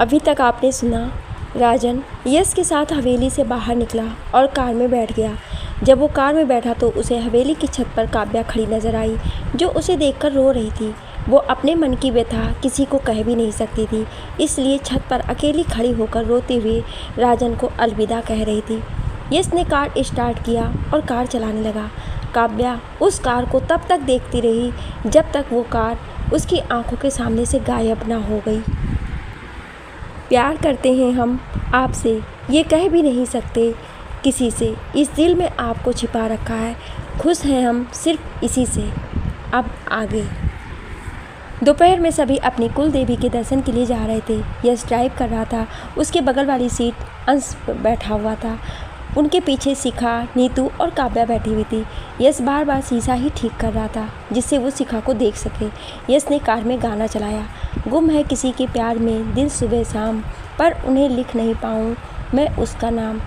अभी तक आपने सुना। राजन यश के साथ हवेली से बाहर निकला और कार में बैठ गया। जब वो कार में बैठा तो उसे हवेली की छत पर काव्या खड़ी नजर आई, जो उसे देखकर रो रही थी। वो अपने मन की व्यथा किसी को कह भी नहीं सकती थी, इसलिए छत पर अकेली खड़ी होकर रोते हुए राजन को अलविदा कह रही थी। यश ने कार स्टार्ट किया और कार चलाने लगा। काव्या उस कार को तब तक देखती रही जब तक वो कार उसकी आंखों के सामने से गायब ना हो गई। प्यार करते हैं हम आपसे, ये कह भी नहीं सकते किसी से, इस दिल में आपको छिपा रखा है, खुश हैं हम सिर्फ इसी से। अब आगे। दोपहर में सभी अपनी कुल देवी के दर्शन के लिए जा रहे थे। यश ड्राइव कर रहा था, उसके बगल वाली सीट अंश बैठा हुआ था। उनके पीछे शिखा, नीतू और काव्या बैठी हुई थी। यश बार बार शीशा ही ठीक कर रहा था जिससे वो शिखा को देख सके। यश ने कार में गाना चलाया, गुम है किसी के प्यार में दिल सुबह शाम, पर उन्हें लिख नहीं पाऊँ मैं उसका नाम।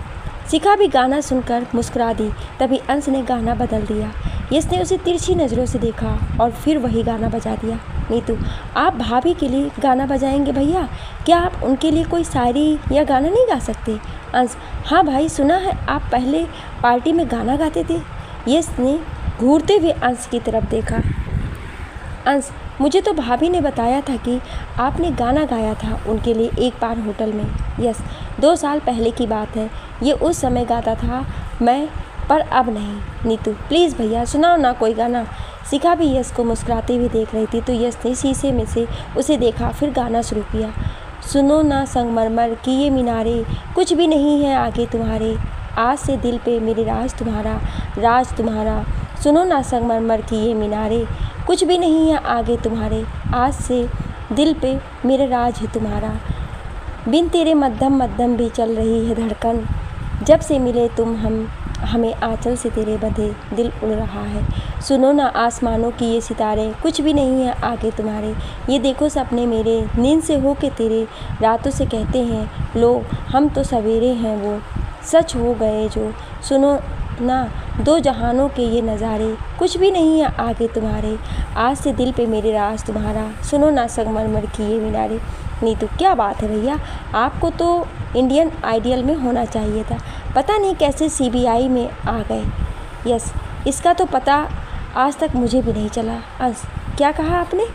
शिखा भी गाना सुनकर मुस्कुरा दी। तभी अंश ने गाना बदल दिया। यश ने उसे तिरछी नज़रों से देखा और फिर वही गाना बजा दिया। नीतू, आप भाभी के लिए गाना बजाएंगे भैया? क्या आप उनके लिए कोई शायरी या गाना नहीं गा सकते? अंश, हाँ भाई, सुना है आप पहले पार्टी में गाना गाते थे। यश ने घूरते हुए अंश की तरफ देखा। अंश, मुझे तो भाभी ने बताया था कि आपने गाना गाया था उनके लिए एक बार होटल में। यश, 2 साल पहले की बात है, ये उस समय गाता था मैं, पर अब नहीं। नीतू, प्लीज़ भैया सुनाओ ना कोई गाना। शिखा भी यश को मुस्कुराते हुए देख रही थी तो यश ने शीशे में से उसे देखा, फिर गाना शुरू किया। सुनो ना संगमरमर की ये मीनारे, कुछ भी नहीं है आगे तुम्हारे, आज से दिल पे मेरे राज तुम्हारा। सुनो ना संगमरमर की ये मीनारे, कुछ भी नहीं है आगे तुम्हारे, आज से दिल पे मेरे राज है तुम्हारा। बिन तेरे मध्यम मध्यम भी चल रही है धड़कन, जब से मिले तुम हमें आंचल से तेरे बंधे दिल उड़ रहा है। सुनो ना आसमानों की ये सितारे, कुछ भी नहीं है आगे तुम्हारे, ये देखो सपने मेरे नींद से हो के तेरे, रातों से कहते हैं लो हम तो सवेरे हैं वो, सच हो गए जो। सुनो ना दो जहानों के ये नज़ारे, कुछ भी नहीं है आगे तुम्हारे, आज से दिल पे मेरे राज तुम्हारा। सुनो ना संगमरमर की ये मीनारे। नीतू, क्या बात है भैया, आपको तो इंडियन आइडियल में होना चाहिए था, पता नहीं कैसे CBI में आ गए। यस, इसका तो पता आज तक मुझे भी नहीं चला। अंश, क्या कहा आपने?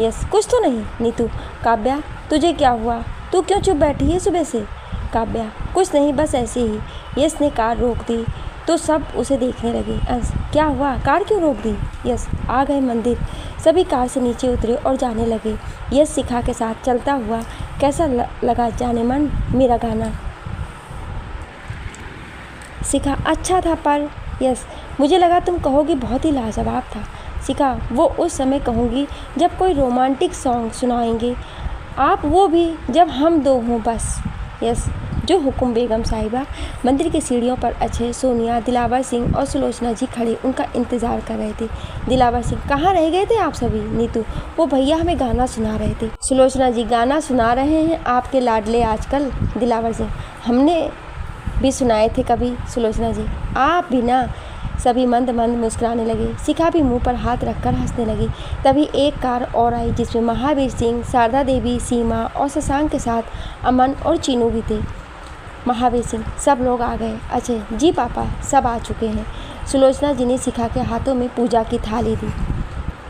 यस, कुछ तो नहीं। नीतू, काव्या तुझे क्या हुआ, तू क्यों चुप बैठी है सुबह से? काव्या, कुछ नहीं, बस ऐसे ही। यस ने कार रोक दी तो सब उसे देखने लगे। अंश, क्या हुआ, कार क्यों रोक दी? यस, आ गए मंदिर। सभी कार से नीचे उतरे और जाने लगे। यस शिखा के साथ चलता हुआ। कैसा लगा जाने मन मेरा गाना? शिखा, अच्छा था, पर यस, मुझे लगा तुम कहोगी बहुत ही लाजवाब था। शिखा, वो उस समय कहूँगी जब कोई रोमांटिक सॉन्ग सुनाएंगे आप, वो भी जब हम दो हों बस। यस, जो हुकुम बेगम साहिबा। मंदिर की सीढ़ियों पर अजय, सोनिया, दिलावर सिंह और सुलोचना जी खड़े उनका इंतज़ार कर रहे थे। दिलावर सिंह, कहाँ रह गए थे आप सभी? नीतू, वो भैया हमें गाना सुना रहे थे। सुलोचना जी, गाना सुना रहे हैं आपके लाडले आजकल? दिलावर सिंह, हमने भी सुनाए थे कभी। सुलोचना जी, आप भी ना। सभी मंद मंद मुस्कुराने लगे। शिखा भी मुंह पर हाथ रखकर हंसने लगी। तभी एक कार और आई जिसमें महावीर सिंह, शारदा देवी, सीमा और शशांक के साथ अमन और चीनू भी थे। महावीर सिंह, सब लोग आ गए? अजय, जी पापा, सब आ चुके हैं। सुलोचना जी ने शिखा के हाथों में पूजा की थाली दी।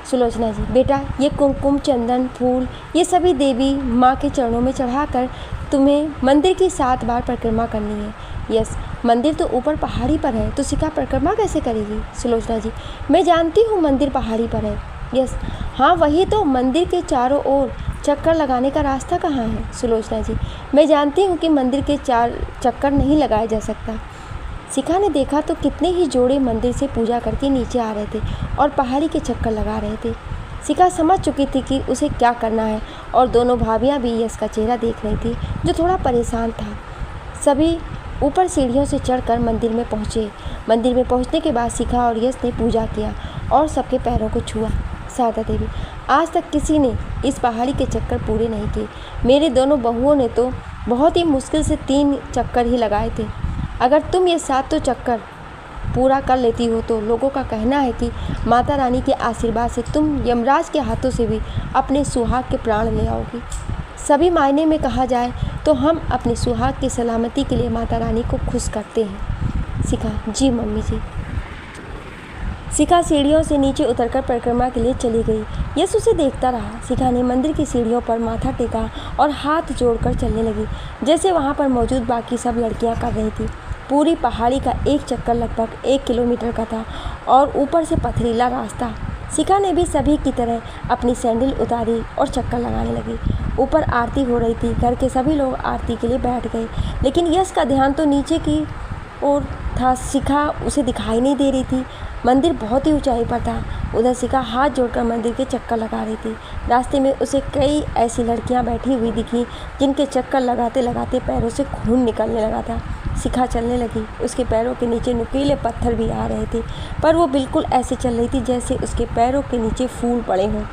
सुलोचना जी, बेटा ये कुमकुम, चंदन, फूल, ये सभी देवी माँ के चरणों में चढ़ाकर तुम्हें मंदिर की 7 बार परिक्रमा करनी है। यस, मंदिर तो ऊपर पहाड़ी पर है, तो शिखा परिक्रमा कैसे करेगी? सुलोचना जी, मैं जानती हूँ मंदिर पहाड़ी पर है। यस, हाँ वही तो, मंदिर के चारों ओर चक्कर लगाने का रास्ता कहाँ है? सुलोचना जी, मैं जानती हूँ कि मंदिर के 4 चक्कर नहीं लगाया जा सकता। शिखा ने देखा तो कितने ही जोड़े मंदिर से पूजा करके नीचे आ रहे थे और पहाड़ी के चक्कर लगा रहे थे। शिखा समझ चुकी थी कि उसे क्या करना है और दोनों भाभियाँ भी यश का चेहरा देख रही थी जो थोड़ा परेशान था। सभी ऊपर सीढ़ियों से चढ़कर मंदिर में पहुँचे। मंदिर में पहुँचने के बाद शिखा और यश ने पूजा किया और सबके पैरों को छुआ। शारदा देवी, आज तक किसी ने इस पहाड़ी के चक्कर पूरे नहीं किए। मेरे दोनों बहुओं ने तो बहुत ही मुश्किल से 3 चक्कर ही लगाए थे। अगर तुम ये 7 चक्कर पूरा कर लेती हो तो लोगों का कहना है कि माता रानी के आशीर्वाद से तुम यमराज के हाथों से भी अपने सुहाग के प्राण ले आओगी। सभी मायने में कहा जाए तो हम अपनी सुहाग की सलामती के लिए माता रानी को खुश करते हैं। शिखा: जी मम्मी जी। शिखा सीढ़ियों से नीचे उतरकर परिक्रमा के लिए चली गई। यश उसे देखता रहा। शिखा ने मंदिर की सीढ़ियों पर माथा टेका और हाथ जोड़कर चलने लगी, जैसे वहाँ पर मौजूद बाकी सब लड़कियाँ कर रही थी। पूरी पहाड़ी का एक चक्कर लगभग 1 किलोमीटर का था और ऊपर से पथरीला रास्ता। शिखा ने भी सभी की तरह अपनी सैंडल उतारी और चक्कर लगाने लगी। ऊपर आरती हो रही थी। घर के सभी लोग आरती के लिए बैठ गए, लेकिन यश का ध्यान तो नीचे की ओर था। शिखा उसे दिखाई नहीं दे रही थी। मंदिर बहुत ही ऊंचाई पर था। उधर शिखा हाथ जोड़कर मंदिर के चक्कर लगा रही थी। रास्ते में उसे कई ऐसी लड़कियां बैठी हुई दिखी जिनके चक्कर लगाते लगाते पैरों से खून निकलने लगा था। शिखा चलने लगी। उसके पैरों के नीचे नुकीले पत्थर भी आ रहे थे, पर वो बिल्कुल ऐसे चल रही थी जैसे उसके पैरों के नीचे फूल पड़े हों।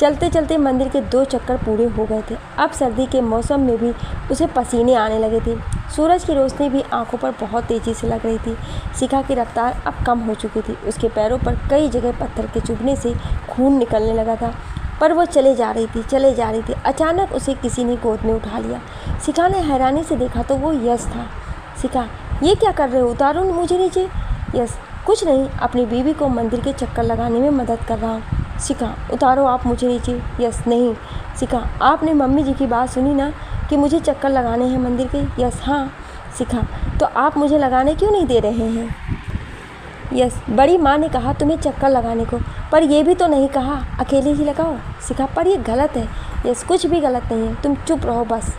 चलते चलते मंदिर के 2 चक्कर पूरे हो गए थे। अब सर्दी के मौसम में भी उसे पसीने आने लगे थे। सूरज की रोशनी भी आंखों पर बहुत तेज़ी से लग रही थी। शिखा की रफ्तार अब कम हो चुकी थी। उसके पैरों पर कई जगह पत्थर के चुभने से खून निकलने लगा था, पर वो चले जा रही थी। अचानक उसे किसी ने गोद में उठा लिया। शिखा ने हैरानी से देखा तो वो यश था। शिखा: ये क्या कर रहे हो? उतारो मुझे नीचे। यश: कुछ नहीं, अपनी बीवी को मंदिर के चक्कर लगाने में मदद कर रहा हूँ। शिखा: उतारो आप मुझे नीचे। यश: नहीं। शिखा: आपने मम्मी जी की बात सुनी ना कि मुझे चक्कर लगाने हैं मंदिर के? यश: हाँ। शिखा: तो आप मुझे लगाने क्यों नहीं दे रहे हैं? यश: बड़ी माँ ने कहा तुम्हें चक्कर लगाने को, पर यह भी तो नहीं कहा अकेले ही लगाओ। शिखा: पर यह गलत है। यश: कुछ भी गलत नहीं है, तुम चुप रहो बस।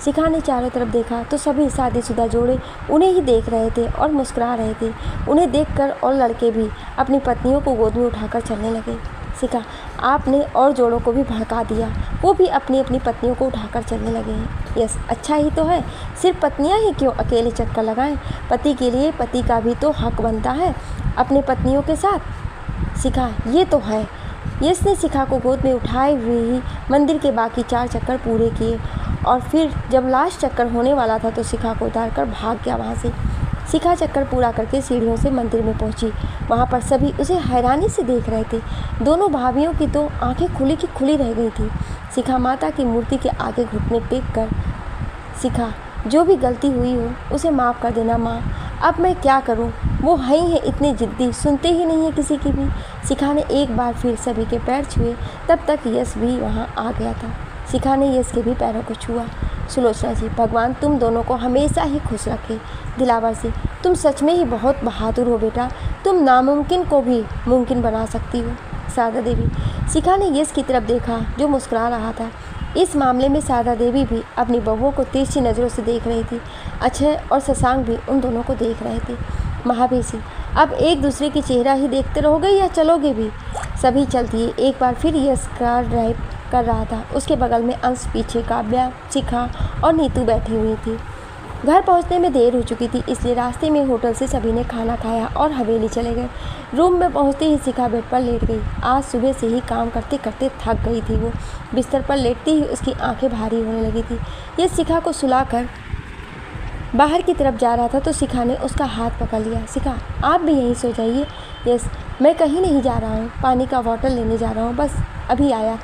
शिखा ने चारों तरफ देखा तो सभी शादीशुदा जोड़े उन्हें ही देख रहे थे और मुस्कुरा रहे थे। उन्हें देखकर और लड़के भी अपनी पत्नियों को गोद में उठाकर चलने लगे। शिखा: आपने और जोड़ों को भी भड़का दिया, वो भी अपनी अपनी पत्नियों को उठाकर चलने लगे हैं। यस: अच्छा ही तो है, सिर्फ पत्नियां ही क्यों अकेले चक्कर लगाएं? पति के लिए पति का भी तो हक बनता है अपने पत्नियों के साथ। शिखा: ये तो है। यश ने शिखा को गोद में उठाए हुए ही मंदिर के बाकी 4 चक्कर पूरे किए और फिर जब लास्ट चक्कर होने वाला था तो शिखा को उतारकर भाग गया वहाँ से। शिखा चक्कर पूरा करके सीढ़ियों से मंदिर में पहुंची। वहाँ पर सभी उसे हैरानी से देख रहे थे। दोनों भाभियों की तो आंखें खुली की खुली रह गई थी। शिखा माता की मूर्ति के आगे घुटने टेक कर: शिखा, जो भी गलती हुई हो उसे माफ़ कर देना माँ, अब मैं क्या करूँ? वो है ही है इतने ज़िद्दी, सुनते ही नहीं है किसी की भी। शिखा ने एक बार फिर सभी के पैर छुए, तब तक यश भी वहाँ आ गया था। शिखा ने यश के भी पैरों को छुआ। सुलोचना जी, भगवान तुम दोनों को हमेशा ही खुश रखे। दिलावर जी, तुम सच में ही बहुत बहादुर हो बेटा, तुम नामुमकिन को भी मुमकिन बना सकती हो। शारदा देवी। शिखा ने यश की तरफ देखा जो मुस्कुरा रहा था। इस मामले में शारदा देवी भी अपनी बहुओं को तिरछी नज़रों से देख रही थी। अक्षय और शशांक भी उन दोनों को देख रहे थे। महावीर सिंह, अब एक दूसरे की चेहरा ही देखते रहोगे या चलोगे भी? सभी चल दिए। एक बार फिर यश कार ड्राइव कर रहा था। उसके बगल में अंश, पीछे काव्या, शिखा और नीतू बैठी हुई थी। घर पहुंचने में देर हो चुकी थी, इसलिए रास्ते में होटल से सभी ने खाना खाया और हवेली चले गए। रूम में पहुंचते ही शिखा बेड पर लेट गई। आज सुबह से ही काम करते करते थक गई थी वो। बिस्तर पर लेटते ही उसकी आंखें भारी होने लगी थी। ये शिखा को सुलाकर बाहर की तरफ जा रहा था तो शिखा ने उसका हाथ पकड़ लिया। शिखा, आप भी यहीं सो जाइए। यस, मैं कहीं नहीं जा रहा हूँ, पानी का बॉटल लेने जा रहा हूँ, बस अभी आया।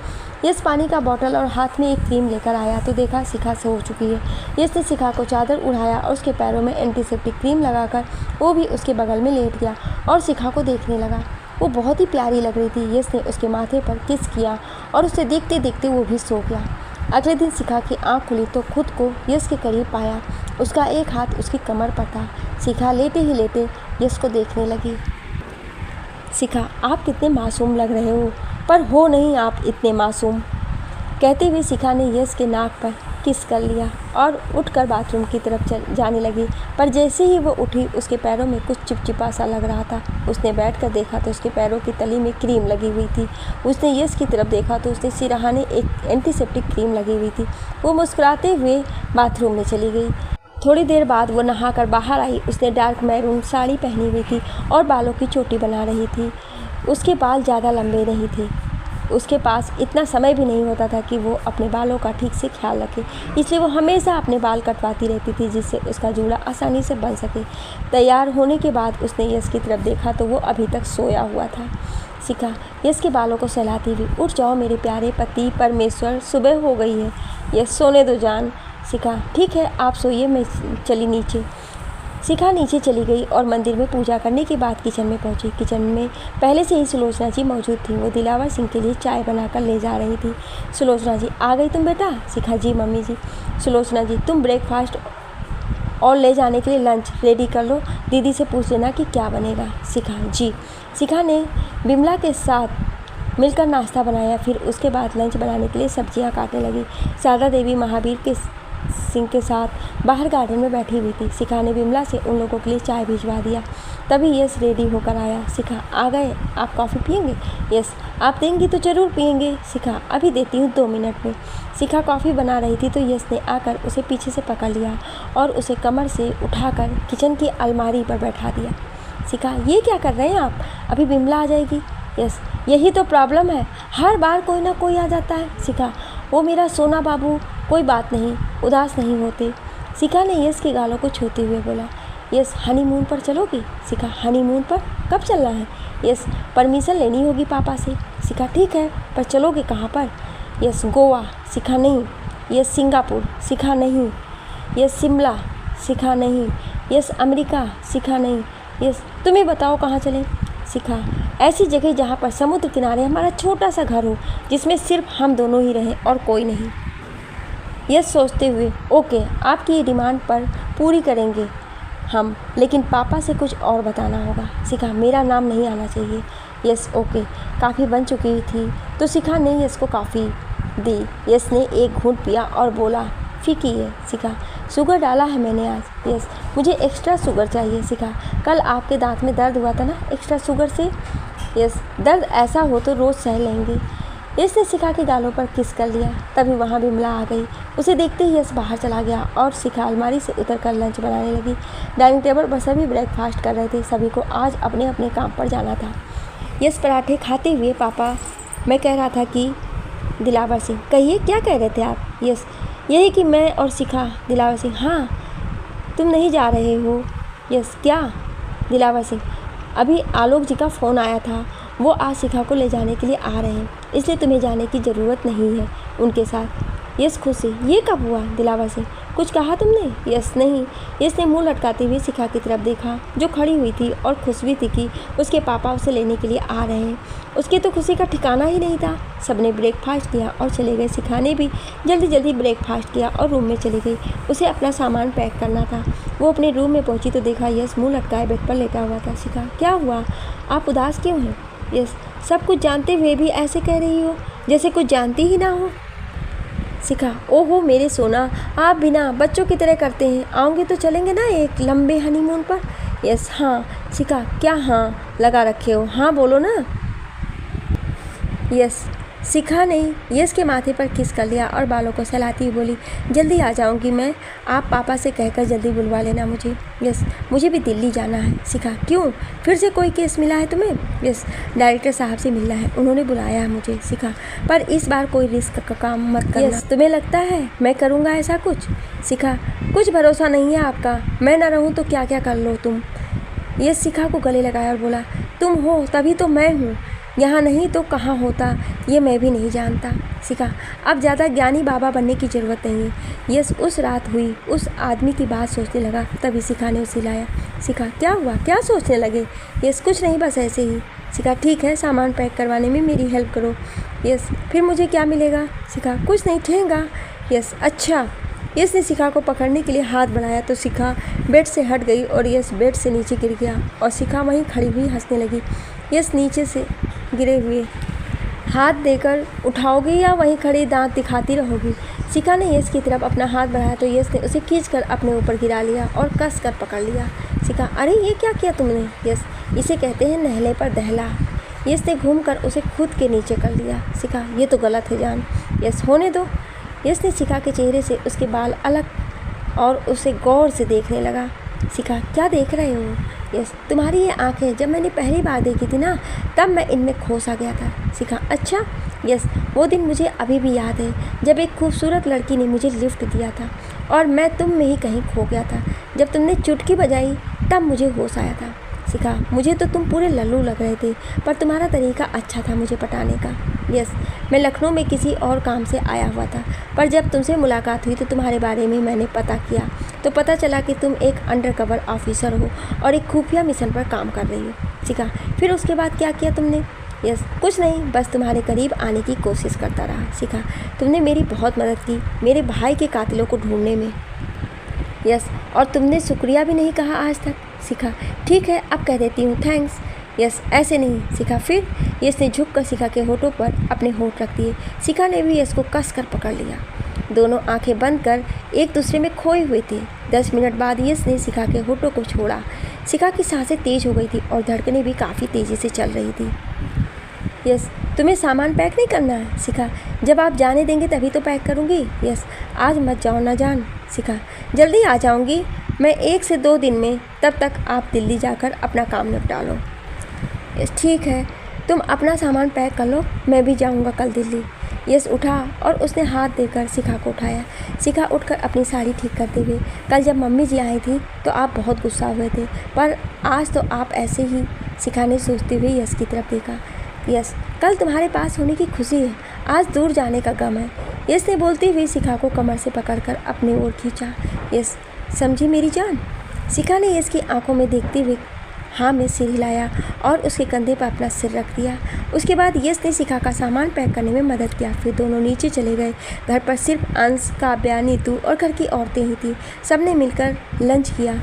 यस पानी का बॉटल और हाथ में एक क्रीम लेकर आया तो देखा शिखा सो चुकी है। यस ने शिखा को चादर उड़ाया और उसके पैरों में एंटीसेप्टिक क्रीम लगाकर वो भी उसके बगल में लेट गया और शिखा को देखने लगा। वो बहुत ही प्यारी लग रही थी। यस ने उसके माथे पर किस किया और उसे देखते देखते वो भी सो गया। अगले दिन शिखा की आँख खुली तो खुद को यस के करीब पाया। उसका एक हाथ उसकी कमर पर था। शिखा लेटे ही लेटे यस को देखने लगी। शिखा, आप कितने मासूम लग रहे हो, पर हो नहीं आप इतने मासूम। कहते हुए शिखा ने यस के नाक पर किस कर लिया और उठकर बाथरूम की तरफ जाने लगी। पर जैसे ही वो उठी उसके पैरों में कुछ चिपचिपा सा लग रहा था। उसने बैठकर देखा तो उसके पैरों की तली में क्रीम लगी हुई थी। उसने यस की तरफ देखा तो उसने सिरहाने एक एंटीसेप्टिक क्रीम लगी हुई थी। वो मुस्कुराते हुए बाथरूम में चली गई। थोड़ी देर बाद वो नहाकर बाहर आई। उसने डार्क मैरून साड़ी पहनी हुई थी और बालों की चोटी बना रही थी। उसके बाल ज़्यादा लंबे नहीं थे। उसके पास इतना समय भी नहीं होता था कि वो अपने बालों का ठीक से ख्याल रखे, इसलिए वो हमेशा अपने बाल कटवाती रहती थी जिससे उसका जूड़ा आसानी से बन सके। तैयार होने के बाद उसने यश की तरफ देखा तो वो अभी तक सोया हुआ था। शिखा यश के बालों को सहलाती हुई, उठ जाओ मेरे प्यारे पति परमेश्वर, सुबह हो गई है। यश सोने दो जान। शिखा ठीक है आप सोइए, मैं चली नीचे। शिखा नीचे चली गई और मंदिर में पूजा करने के बाद किचन में पहुंची। किचन में पहले से ही सुलोचना जी मौजूद थी। वो दिलावर सिंह के लिए चाय बनाकर ले जा रही थी। सुलोचना जी आ गई तुम बेटा? शिखा जी मम्मी जी। सुलोचना जी तुम ब्रेकफास्ट और ले जाने के लिए लंच रेडी कर लो, दीदी से पूछ लेना कि क्या बनेगा। शिखा जी। शिखा ने बिमला के साथ मिलकर नाश्ता बनाया, फिर उसके बाद लंच बनाने के लिए सब्जियां काटने लगी। शारदा देवी महावीर के सिंह के साथ बाहर गार्डन में बैठी हुई थी। शिखा ने बिमला से उन लोगों के लिए चाय भिजवा दिया। तभी यश रेडी होकर आया। शिखा आ गए, आप कॉफ़ी पियेंगे? यस आप देंगी तो ज़रूर पियेंगे। शिखा अभी देती हूँ 2 मिनट में। शिखा कॉफ़ी बना रही थी तो यश ने आकर उसे पीछे से पकड़ लिया और उसे कमर से उठाकर किचन की अलमारी पर बैठा दिया। शिखा ये क्या कर रहे हैं आप? अभी बिमला आ जाएगी। यस यही तो प्रॉब्लम है, हर बार कोई ना कोई आ जाता है। शिखा वो मेरा सोना बाबू, कोई बात नहीं, उदास नहीं होते। शिखा ने यश के गालों को छूते हुए बोला। यस हनीमून पर चलोगी? शिखा हनीमून पर कब चलना है? यस परमिशन लेनी होगी पापा से। शिखा ठीक है, पर चलोगे कहाँ पर? यस गोवा। शिखा नहीं। Yes Singapore. शिखा नहीं। यस शिमला। शिखा नहीं। Yes America. शिखा नहीं। यस तुम्हें बताओ कहाँ चलें? शिखा ऐसी जगह जहाँ पर समुद्र किनारे हमारा छोटा सा घर हो, जिसमें सिर्फ हम दोनों ही रहें और कोई नहीं। यस सोचते हुए ओके आपकी ये डिमांड पर पूरी करेंगे हम, लेकिन पापा से कुछ और बताना होगा। शिखा मेरा नाम नहीं आना चाहिए। Yes okay. काफ़ी बन चुकी थी तो शिखा ने यस को कॉफ़ी दी। यस ने एक घूंट पिया और बोला फीकी है। शिखा शुगर डाला है मैंने आज। यस मुझे एक्स्ट्रा शुगर चाहिए। शिखा कल आपके दांत में दर्द हुआ था ना एक्स्ट्रा शुगर से? यस दर्द ऐसा हो तो रोज़ सह लेंगे। यस ने शिखा के गालों पर किस कर लिया। तभी वहाँ बिमला आ गई। उसे देखते ही यस बाहर चला गया और शिखा अलमारी से उतरकर लंच बनाने लगी। डाइनिंग टेबल पर सभी ब्रेकफास्ट कर रहे थे। सभी को आज अपने अपने काम पर जाना था। यस पराठे खाते हुए पापा मैं कह रहा था कि दिलावर सिंह। कहिए क्या कह रहे थे आप? यस यही कि मैं और शिखा। दिलावर सिंह हाँ तुम नहीं जा रहे हो? यस क्या? दिलावर सिंह अभी आलोक जी का फ़ोन आया था, वो आज शिखा को ले जाने के लिए आ रहे हैं, इसलिए तुम्हें जाने की ज़रूरत नहीं है उनके साथ। यस खुशी ये कब हुआ? दिलावर सिंह कुछ कहा तुमने? यस नहीं। यस ने मुंह लटकाते हुए शिखा की तरफ देखा जो खड़ी हुई थी और खुश भी थी कि उसके पापा उसे लेने के लिए आ रहे हैं। उसकी तो खुशी का ठिकाना ही नहीं था। सबने ब्रेकफास्ट किया और चले गए। शिखा ने भी जल्दी जल्दी ब्रेकफास्ट किया और रूम में चली गई। उसे अपना सामान पैक करना था। वो अपने रूम में पहुंची तो देखा यस मुँह लटकाए बेड पर लेटा हुआ था। शिखा क्या हुआ, आप उदास क्यों हैं? यस सब कुछ जानते हुए भी ऐसे कह रही हो जैसे कुछ जानती ही ना हो। शिखा ओहो मेरे सोना, आप बिना बच्चों की तरह करते हैं। आओगे तो चलेंगे ना एक लंबे हनीमून पर? यस हाँ। शिखा क्या हाँ लगा रखे हो, हाँ बोलो ना। यस शिखा ने यस के माथे पर किस कर लिया और बालों को सहलाती हुई बोली जल्दी आ जाऊंगी मैं, आप पापा से कहकर जल्दी बुलवा लेना मुझे। यस मुझे भी दिल्ली जाना है। शिखा क्यों, फिर से कोई केस मिला है तुम्हें? यस डायरेक्टर साहब से मिलना है, उन्होंने बुलाया है मुझे। शिखा पर इस बार कोई रिस्क का काम मत करना। यस तुम्हें लगता है मैं करूँगा ऐसा कुछ? शिखा कुछ भरोसा नहीं है आपका, मैं ना रहूँ तो क्या क्या कर लो तुम। यस शिखा को गले लगाया और बोला तुम हो तभी तो मैं हूँ, यहाँ नहीं तो कहाँ होता ये मैं भी नहीं जानता। शिखा अब ज़्यादा ज्ञानी बाबा बनने की ज़रूरत नहीं है। यस उस रात हुई उस आदमी की बात सोचने लगा। तभी शिखा ने उसे लाया। शिखा क्या हुआ, क्या सोचने लगे? यस कुछ नहीं बस ऐसे ही। शिखा ठीक है सामान पैक करवाने में मेरी हेल्प करो। यस फिर मुझे क्या मिलेगा? शिखा कुछ नहीं ठेंगा। यस अच्छा। यस ने शिखा को पकड़ने के लिए हाथ बढ़ाया तो शिखा बेड से हट गई और यस बेड से नीचे गिर गया और शिखा वहीं खड़ी हुई हंसने लगी। यस नीचे से गिरे हुए हाथ देकर उठाओगी या वहीं खड़ी दांत दिखाती रहोगी? शिखा ने यस की तरफ अपना हाथ बढ़ाया तो यस ने उसे खींचकर अपने ऊपर गिरा लिया और कस कर पकड़ लिया। शिखा अरे ये क्या किया तुमने? यस इसे कहते हैं नहले पर दहला। यस ने घूमकर उसे खुद के नीचे कर लिया। शिखा ये तो गलत है जान। यस होने दो। यस ने शिखा के चेहरे से उसके बाल अलग और उसे गौर से देखने लगा। शिखा क्या देख रहे हो? यस तुम्हारी ये आंखें जब मैंने पहली बार देखी थी ना तब मैं इनमें खो सा गया था। शिखा अच्छा। यस वो दिन मुझे अभी भी याद है जब एक खूबसूरत लड़की ने मुझे लिफ्ट दिया था और मैं तुम में ही कहीं खो गया था। जब तुमने चुटकी बजाई तब मुझे होश आया था। शिखा, मुझे तो तुम पूरे लल्लू लग रहे थे, पर तुम्हारा तरीका अच्छा था मुझे पटाने का। यस, मैं लखनऊ में किसी और काम से आया हुआ था, पर जब तुमसे मुलाकात हुई तो तुम्हारे बारे में मैंने पता किया, तो पता चला कि तुम एक अंडरकवर ऑफिसर हो और एक खुफिया मिशन पर काम कर रही हो। शिखा, फिर उसके बाद क्या किया तुमने? यस, कुछ नहीं, बस तुम्हारे करीब आने की कोशिश करता रहा। शिखा, तुमने मेरी बहुत मदद की मेरे भाई के कातिलों को ढूंढने में। यस, और तुमने शुक्रिया भी नहीं कहा आज तक। शिखा, ठीक है, अब कह देती हूँ, थैंक्स। यस, ऐसे नहीं। शिखा, फिर? यस ने झुक कर शिखा के होठों पर अपने होठ रख दिए। शिखा ने भी यस को कस कर पकड़ लिया। दोनों आंखें बंद कर एक दूसरे में खोए हुए थे। 10 मिनट बाद यस ने शिखा के होठों को छोड़ा। शिखा की सांसें तेज हो गई थी और धड़कनें भी काफ़ी तेज़ी से चल रही थी। यस, तुम्हें सामान पैक नहीं करना है? शिखा, जब आप जाने देंगे तभी तो पैक करूँगी। यस, आज मत जाओ ना जान। शिखा, जल्दी आ जाऊँगी मैं 1 से 2 दिन में, तब तक आप दिल्ली जाकर अपना काम निपटा लो। यस, ठीक है, तुम अपना सामान पैक कर लो, मैं भी जाऊँगा कल दिल्ली। यस उठा और उसने हाथ देकर शिखा को उठाया। शिखा उठकर अपनी साड़ी ठीक करते हुए, कल जब मम्मी जी आई थी तो आप बहुत गुस्सा हुए थे, पर आज तो आप ऐसे ही। शिखा ने सोचते हुए यस की तरफ देखा। यस, कल तुम्हारे पास होने की खुशी है, आज दूर जाने का गम है। यस ने बोलती हुई शिखा को कमर से पकड़कर अपनी ओर खींचा। यस, समझी मेरी जान? शिखा ने यस की आंखों में देखते हुए हाँ में सिर हिलाया और उसके कंधे पर अपना सिर रख दिया। उसके बाद यस ने शिखा का सामान पैक करने में मदद किया। फिर दोनों नीचे चले गए। घर पर सिर्फ अंश, काव्या, नीतू और घर की औरतें ही थी। सबने मिलकर लंच किया।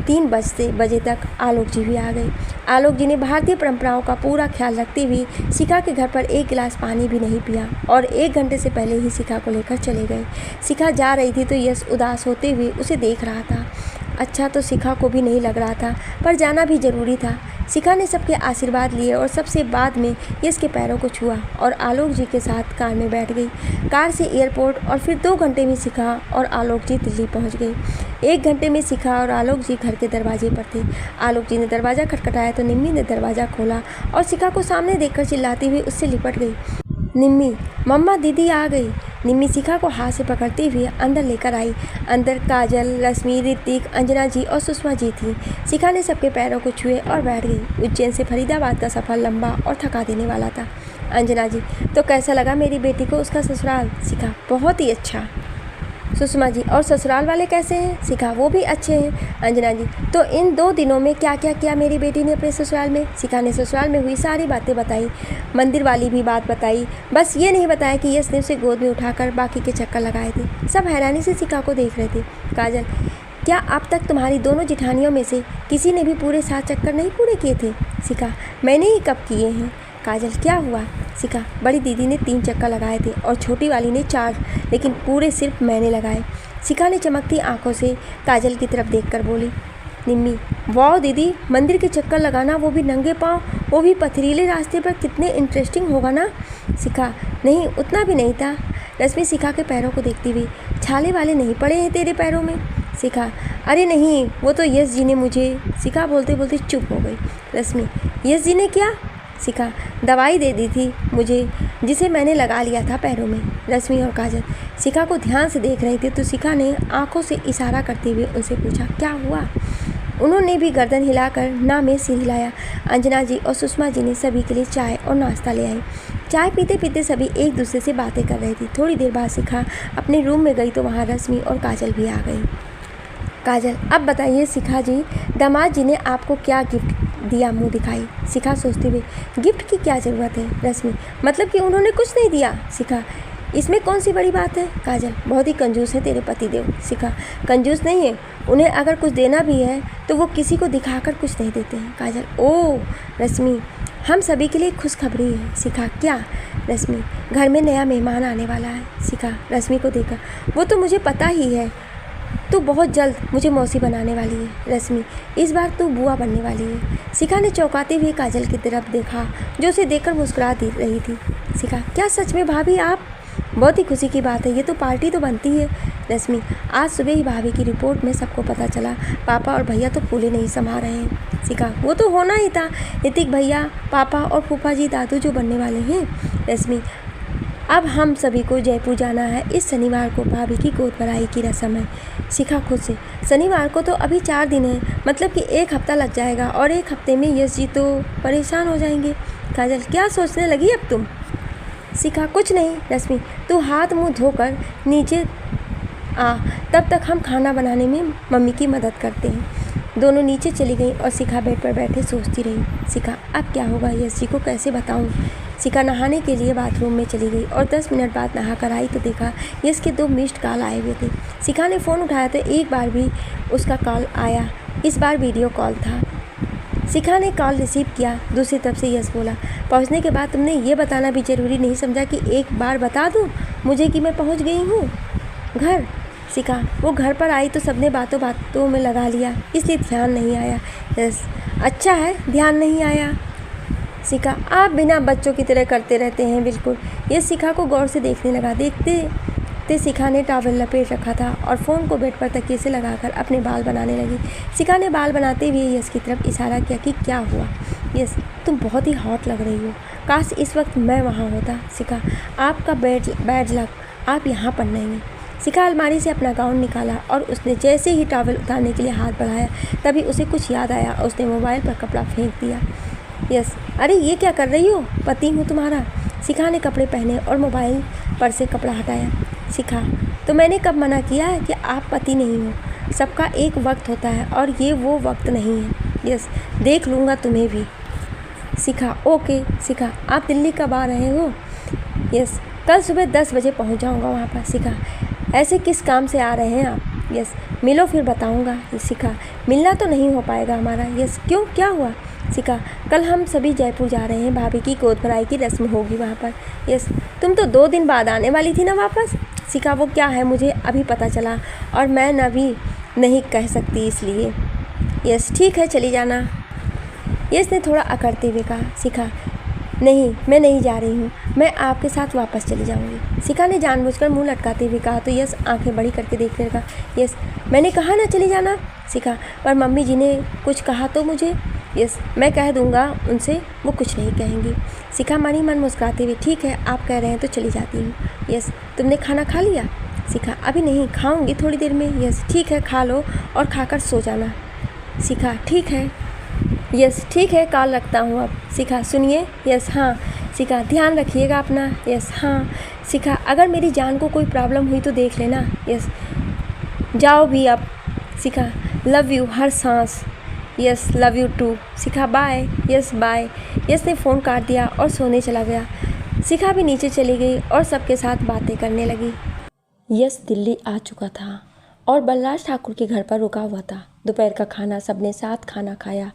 3 बजे तक आलोक जी भी आ गए। आलोक जी ने भारतीय परंपराओं का पूरा ख्याल रखते हुए शिखा के घर पर 1 गिलास पानी भी नहीं पिया और 1 घंटे से पहले ही शिखा को लेकर चले गए। शिखा जा रही थी तो यस उदास होते हुए उसे देख रहा था। अच्छा तो शिखा को भी नहीं लग रहा था, पर जाना भी ज़रूरी था। शिखा ने सबके आशीर्वाद लिए और सबसे बाद में यस के पैरों को छुआ और आलोक जी के साथ कार में बैठ गई। कार से एयरपोर्ट और फिर 2 घंटे में शिखा और आलोक जी दिल्ली पहुंच गई। 1 घंटे में शिखा और आलोक जी घर के दरवाजे पर थे। आलोक जी ने दरवाज़ा खटखटाया तो निम्मी ने दरवाज़ा खोला और शिखा को सामने देखकर चिल्लाती हुई उससे लिपट गई। निम्मी, मम्मा दीदी आ गई। निम्मी शिखा को हाथ से पकड़ते हुए अंदर लेकर आई। अंदर काजल, रश्मि, ऋतिक, अंजना जी और सुषमा जी थी। शिखा ने सबके पैरों को छुए और बैठ गई। उज्जैन से फरीदाबाद का सफ़र लंबा और थका देने वाला था। अंजना जी, तो कैसा लगा मेरी बेटी को उसका ससुराल? शिखा, बहुत ही अच्छा। सुषमा जी, और ससुराल वाले कैसे हैं? शिखा, वो भी अच्छे हैं। अंजना जी, तो इन 2 दिनों में क्या क्या किया मेरी बेटी ने अपने ससुराल में? शिखा ने ससुराल में हुई सारी बातें बताई, मंदिर वाली भी बात बताई, बस ये नहीं बताया कि यस ने उसे गोद में उठाकर बाकी के चक्कर लगाए थे। सब हैरानी से शिखा को देख रहे थे। काजल, क्या अब तक तुम्हारी दोनों जिठानियों में से किसी ने भी पूरे 7 चक्कर नहीं पूरे किए थे? शिखा, मैंने ही कब किए हैं। काजल, क्या हुआ? शिखा, बड़ी दीदी ने 3 चक्कर लगाए थे और छोटी वाली ने 4, लेकिन पूरे सिर्फ मैंने लगाए। शिखा ने चमकती आंखों से काजल की तरफ देखकर बोली। निम्मी, वाह दीदी, मंदिर के चक्कर लगाना, वो भी नंगे पाँव, वो भी पथरीले रास्ते पर, कितने इंटरेस्टिंग होगा ना? शिखा, नहीं उतना भी नहीं था। रश्मि शिखा के पैरों को देखती हुई, छाले वाले नहीं पड़े हैं तेरे पैरों में? शिखा, अरे नहीं, वो तो यस जी ने मुझे। शिखा बोलते बोलते चुप हो गई। रश्मि, यस जी ने क्या? शिखा, दवाई दे दी थी मुझे, जिसे मैंने लगा लिया था पैरों में। रश्मि और काजल शिखा को ध्यान से देख रही थी तो शिखा ने आंखों से इशारा करते हुए उनसे पूछा, क्या हुआ? उन्होंने भी गर्दन हिलाकर ना में सिर हिलाया। अंजना जी और सुषमा जी ने सभी के लिए चाय और नाश्ता ले आई। चाय पीते पीते सभी एक दूसरे से बातें कर रही थी। थोड़ी देर बाद शिखा अपने रूम में गई तो वहाँ रश्मि और काजल भी आ गई। काजल, अब बताइए शिखा जी, दामाद जी ने आपको क्या गिफ्ट दिया? मुंह दिखाई। शिखा सोचते हुए, गिफ्ट की क्या ज़रूरत है? रश्मि, मतलब कि उन्होंने कुछ नहीं दिया। शिखा, इसमें कौन सी बड़ी बात है? काजल, बहुत ही कंजूस है तेरे पतिदेव। शिखा, कंजूस नहीं है, उन्हें अगर कुछ देना भी है तो वो किसी को दिखाकर कुछ नहीं देते हैं। काजल, ओह। रश्मि, हम सभी के लिए खुशखबरी है। शिखा, क्या? रश्मि, घर में नया मेहमान आने वाला है। शिखा रश्मि को देखा, वो तो मुझे पता ही है, तू बहुत जल्द मुझे मौसी बनाने वाली है। रश्मि, इस बार तू बुआ बनने वाली है। शिखा ने चौंकाते हुए काजल की तरफ देखा जो उसे देखकर मुस्कुरा दे रही थी। शिखा, क्या सच में भाभी आप? बहुत ही खुशी की बात है, ये तो पार्टी तो बनती है। रश्मि, आज सुबह ही भाभी की रिपोर्ट में सबको पता चला, पापा और भैया तो फूले नहीं समा रहे हैं। शिखा, वो तो होना ही था, ऋतिक भैया, पापा और फूफा जी दादू जो बनने वाले हैं। रश्मि, अब हम सभी को जयपुर जाना है। इस शनिवार को भाभी की गोद भराई की रस्म है। शिखा खुद से, शनिवार को तो अभी 4 दिन है, मतलब कि 1 हफ्ता लग जाएगा और 1 हफ्ते में यश जी तो परेशान हो जाएंगे। काजल, क्या सोचने लगी अब तुम? शिखा, कुछ नहीं रश्मि, तू हाथ मुंह धोकर नीचे आ, तब तक हम खाना बनाने में मम्मी की मदद करते हैं। दोनों नीचे चली गई और शिखा बेड पर बैठे सोचती रही। शिखा, अब क्या होगा, यश जी को कैसे बताऊं? शिखा नहाने के लिए बाथरूम में चली गई और 10 मिनट बाद नहा कर आई तो देखा यश के 2 मिस्ड कॉल आए हुए थे। शिखा ने फ़ोन उठाया तो एक बार भी उसका कॉल आया, इस बार वीडियो कॉल था। शिखा ने कॉल रिसीव किया। दूसरी तरफ से यश बोला, पहुंचने के बाद तुमने ये बताना भी ज़रूरी नहीं समझा कि एक बार बता दूं मुझे कि मैं पहुंच गई हूँ घर? शिखा, वो घर पर आई तो सबने बातों बातों में लगा लिया, इसलिए ध्यान नहीं आया। यस, अच्छा है ध्यान नहीं आया। शिखा, आप बिना बच्चों की तरह करते रहते हैं बिल्कुल। ये शिखा को गौर से देखने लगा। देखते शिखा ने टॉवल लपेट रखा था और फ़ोन को बेड पर तकिए से लगाकर अपने बाल बनाने लगी। शिखा ने बाल बनाते हुए यश की तरफ इशारा किया कि क्या हुआ? यस, तुम बहुत ही हॉट लग रही हो, काश इस वक्त मैं वहाँ होता। शिखा, आपका बैड लक, आप यहाँ पर नहीं हैं। शिखा अलमारी से अपना गाउन निकाला और उसने जैसे ही टॉवल उतारने के लिए हाथ बढ़ाया तभी उसे कुछ याद आया और उसने मोबाइल पर कपड़ा फेंक दिया। यस, अरे ये क्या कर रही हो, पति हूँ तुम्हारा। शिखा ने कपड़े पहने और मोबाइल पर से कपड़ा हटाया। शिखा, तो मैंने कब मना किया है कि आप पति नहीं हो? सबका एक वक्त होता है और ये वो वक्त नहीं है। यस, देख लूँगा तुम्हें भी। शिखा, ओके। शिखा, आप दिल्ली कब आ रहे हो? यस, कल सुबह 10 बजे पहुँच जाऊँगा वहाँ पर। शिखा, ऐसे किस काम से आ रहे हैं आप? यस, मिलो फिर बताऊँगा। शिखा, मिलना तो नहीं हो पाएगा हमारा। यस, क्यों, क्या हुआ? शिखा, कल हम सभी जयपुर जा रहे हैं, भाभी की गोद भराई की रस्म होगी वहाँ पर। यस, तुम तो 2 दिन बाद आने वाली थी ना वापस। शिखा, वो क्या है मुझे अभी पता चला और मैं अभी नहीं कह सकती इसलिए। यस, ठीक है चली जाना। यस ने थोड़ा अकड़ते हुए कहा। शिखा, नहीं, मैं नहीं जा रही हूँ, मैं आपके साथ वापस चली जाऊँगी। शिखा ने जानबूझकर मुंह लटकाते हुए कहा तो यस आंखें बड़ी करके देखने लगा। यस, मैंने कहा ना चली जाना। शिखा, पर मम्मी जी ने कुछ कहा तो मुझे। यस, मैं कह दूँगा उनसे, वो कुछ नहीं कहेंगी। शिखा मन ही मन मुस्कुराते हुए, ठीक है आप कह रहे हैं तो चली जाती हूँ। यस, तुमने खाना खा लिया? शिखा, अभी नहीं, खाऊँगी थोड़ी देर में। यस, ठीक है खा लो और खाकर सो जाना। शिखा, ठीक है। यस, ठीक है कॉल रखता हूँ अब। शिखा, सुनिए। यस, हाँ। शिखा, ध्यान रखिएगा अपना। यस, हाँ। शिखा, अगर मेरी जान को कोई प्रॉब्लम हुई तो देख लेना। यस, जाओ भी अब। शिखा, लव यू हर सांस। Yes, love you too. Shikha, bye. Yes, bye. यस ने फ़ोन काट दिया और सोने चला गया। शिखा भी नीचे चली गई और सबके साथ बातें करने लगी। यस दिल्ली आ चुका था और बलराज ठाकुर के घर पर रुका हुआ था। दोपहर का खाना सबने साथ खाना खाया।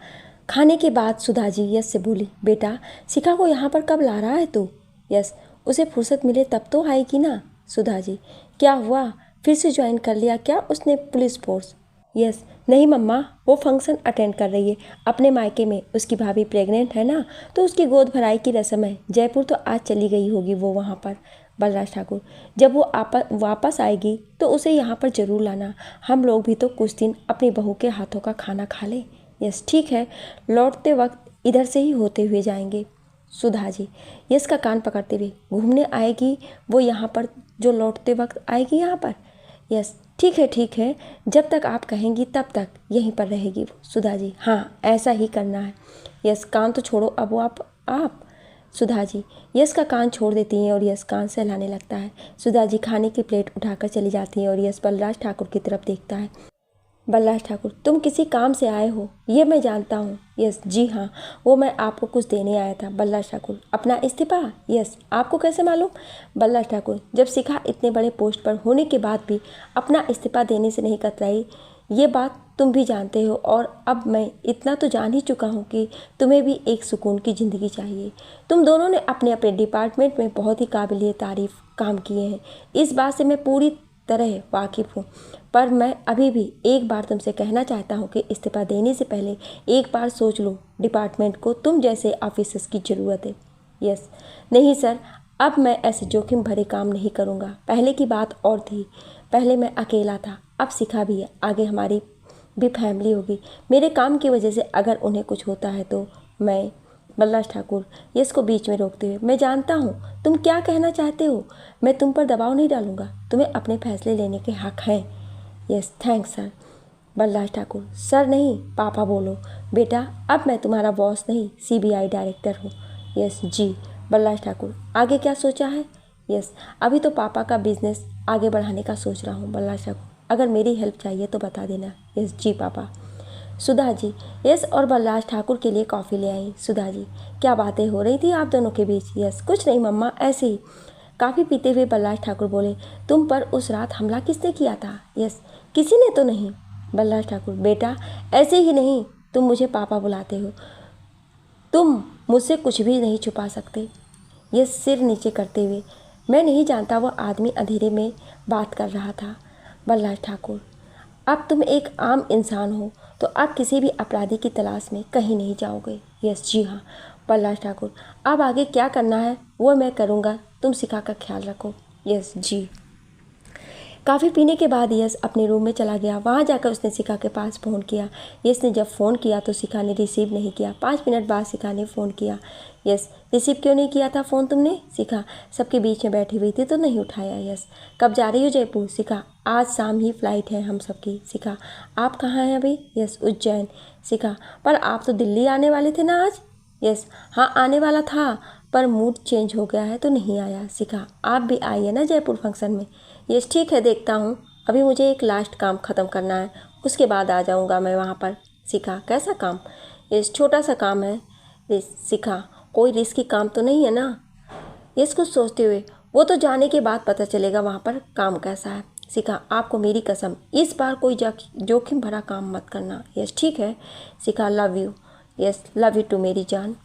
खाने के बाद सुधा जी यश से बोली, बेटा शिखा को यहाँ पर कब ला रहा है तू? यश, उसे फुर्सत मिले तब तो आएगी ना। सुधा जी, क्या हुआ, फिर से ज्वाइन कर लिया क्या उसने पुलिस फोर्स? यस, नहीं मम्मा, वो फंक्शन अटेंड कर रही है अपने मायके में। उसकी भाभी प्रेग्नेंट है ना, तो उसकी गोद भराई की रस्म है। जयपुर तो आज चली गई होगी वो वहाँ पर। बलराज ठाकुर, जब वो वापस आएगी तो उसे यहाँ पर ज़रूर लाना। हम लोग भी तो कुछ दिन अपनी बहू के हाथों का खाना खा लें। यस, ठीक है, लौटते वक्त इधर से ही होते हुए जाएंगे। सुधा जी, यस का कान पकड़ते हुए, घूमने आएगी वो यहाँ पर, जो लौटते वक्त आएगी यहाँ पर? यस, ठीक है, जब तक आप कहेंगी तब तक यहीं पर रहेगी वो। सुधा जी, हाँ ऐसा ही करना है। यस, कान तो छोड़ो अब वो आप। सुधा जी, यस का कान छोड़ देती हैं और यस कान सहलाने लगता है। सुधा जी खाने की प्लेट उठाकर चली जाती हैं और यस बलराज ठाकुर की तरफ देखता है। बलराज ठाकुर, तुम किसी काम से आए हो ये मैं जानता हूँ। यस, जी हाँ, वो मैं आपको कुछ देने आया था। बलराज ठाकुर, अपना इस्तीफा? यस, आपको कैसे मालूम? बलराज ठाकुर, जब शिखा इतने बड़े पोस्ट पर होने के बाद भी अपना इस्तीफा देने से नहीं कतराई, ये बात तुम भी जानते हो और अब मैं इतना तो जान ही चुका हूँ कि तुम्हें भी एक सुकून की ज़िंदगी चाहिए। तुम दोनों ने अपने अपने डिपार्टमेंट में बहुत ही काबिल तारीफ़ काम किए हैं, इस बात से मैं पूरी तरह वाकिफ़ हूँ, पर मैं अभी भी एक बार तुमसे कहना चाहता हूँ कि इस्तीफा देने से पहले एक बार सोच लो, डिपार्टमेंट को तुम जैसे ऑफिसर्स की ज़रूरत है। यस, नहीं सर, अब मैं ऐसे जोखिम भरे काम नहीं करूँगा। पहले की बात और थी, पहले मैं अकेला था, अब शिखा भी है, आगे हमारी भी फैमिली होगी। मेरे काम की वजह से अगर उन्हें कुछ होता है तो मैं बलराज ठाकुर यश को बीच में रोकते हुए, मैं जानता हूँ तुम क्या कहना चाहते हो। मैं तुम पर दबाव नहीं डालूंगा, तुम्हें अपने फैसले लेने के हक हैं। Yes, thanks sir. Balraj Thakur, sir नहीं पापा बोलो। बेटा, अब मैं तुम्हारा बॉस नहीं, सीबीआई डायरेक्टर हूँ। यस जी। बलराज ठाकुर, आगे क्या सोचा है। यस, अभी तो पापा का बिजनेस आगे बढ़ाने का सोच रहा हूँ। बलराज ठाकुर, अगर मेरी हेल्प चाहिए तो बता देना। यस जी पापा। सुधा जी यस और बलराज ठाकुर के लिए कॉफ़ी ले आई। सुधा जी, क्या बातें हो रही थी आप दोनों के बीच। यस, कुछ नहीं मम्मा, ऐसे ही। काफ़ी पीते हुए बलराज ठाकुर बोले, तुम पर उस रात हमला किसने किया था। यस, किसी ने तो नहीं। बलराज ठाकुर, बेटा ऐसे ही नहीं, तुम मुझे पापा बुलाते हो, तुम मुझसे कुछ भी नहीं छुपा सकते। ये सिर नीचे करते हुए, मैं नहीं जानता वह आदमी अंधेरे में बात कर रहा था। बलराज ठाकुर, अब तुम एक आम इंसान हो तो आप किसी भी अपराधी की तलाश में कहीं नहीं जाओगे। यस जी हाँ। बलराज ठाकुर, अब आगे क्या करना है वो मैं करूँगा, तुम शिखा का ख्याल रखो। यस जी। काफ़ी पीने के बाद यश अपने रूम में चला गया। वहाँ जाकर उसने शिखा के पास फ़ोन किया। यश ने जब फ़ोन किया तो शिखा ने रिसीव नहीं किया। 5 मिनट बाद शिखा ने फ़ोन किया। यस, रिसीव क्यों नहीं किया था फ़ोन तुमने। शिखा, सबके बीच में बैठी हुई थी तो नहीं उठाया। यस, कब जा रही हो जयपुर। शिखा, आज शाम ही फ्लाइट है हम सबकी। शिखा, आप कहाँ हैं अभी। यस, उज्जैन। शिखा, पर आप तो दिल्ली आने वाले थे ना आज। यस, हाँ आने वाला था पर मूड चेंज हो गया है तो नहीं आया। शिखा, आप भी आइए ना जयपुर फंक्शन में। यस ठीक है, देखता हूँ, अभी मुझे एक लास्ट काम ख़त्म करना है, उसके बाद आ जाऊँगा मैं वहाँ पर। शिखा, कैसा काम। यस, छोटा सा काम है। शिखा, कोई रिस्की काम तो नहीं है ना। यस कुछ सोचते हुए, वो तो जाने के बाद पता चलेगा वहाँ पर काम कैसा है। शिखा, आपको मेरी कसम, इस बार कोई जोखिम भरा काम मत करना। यस ठीक है। Shikha, love you. Yes, love you too मेरी जान।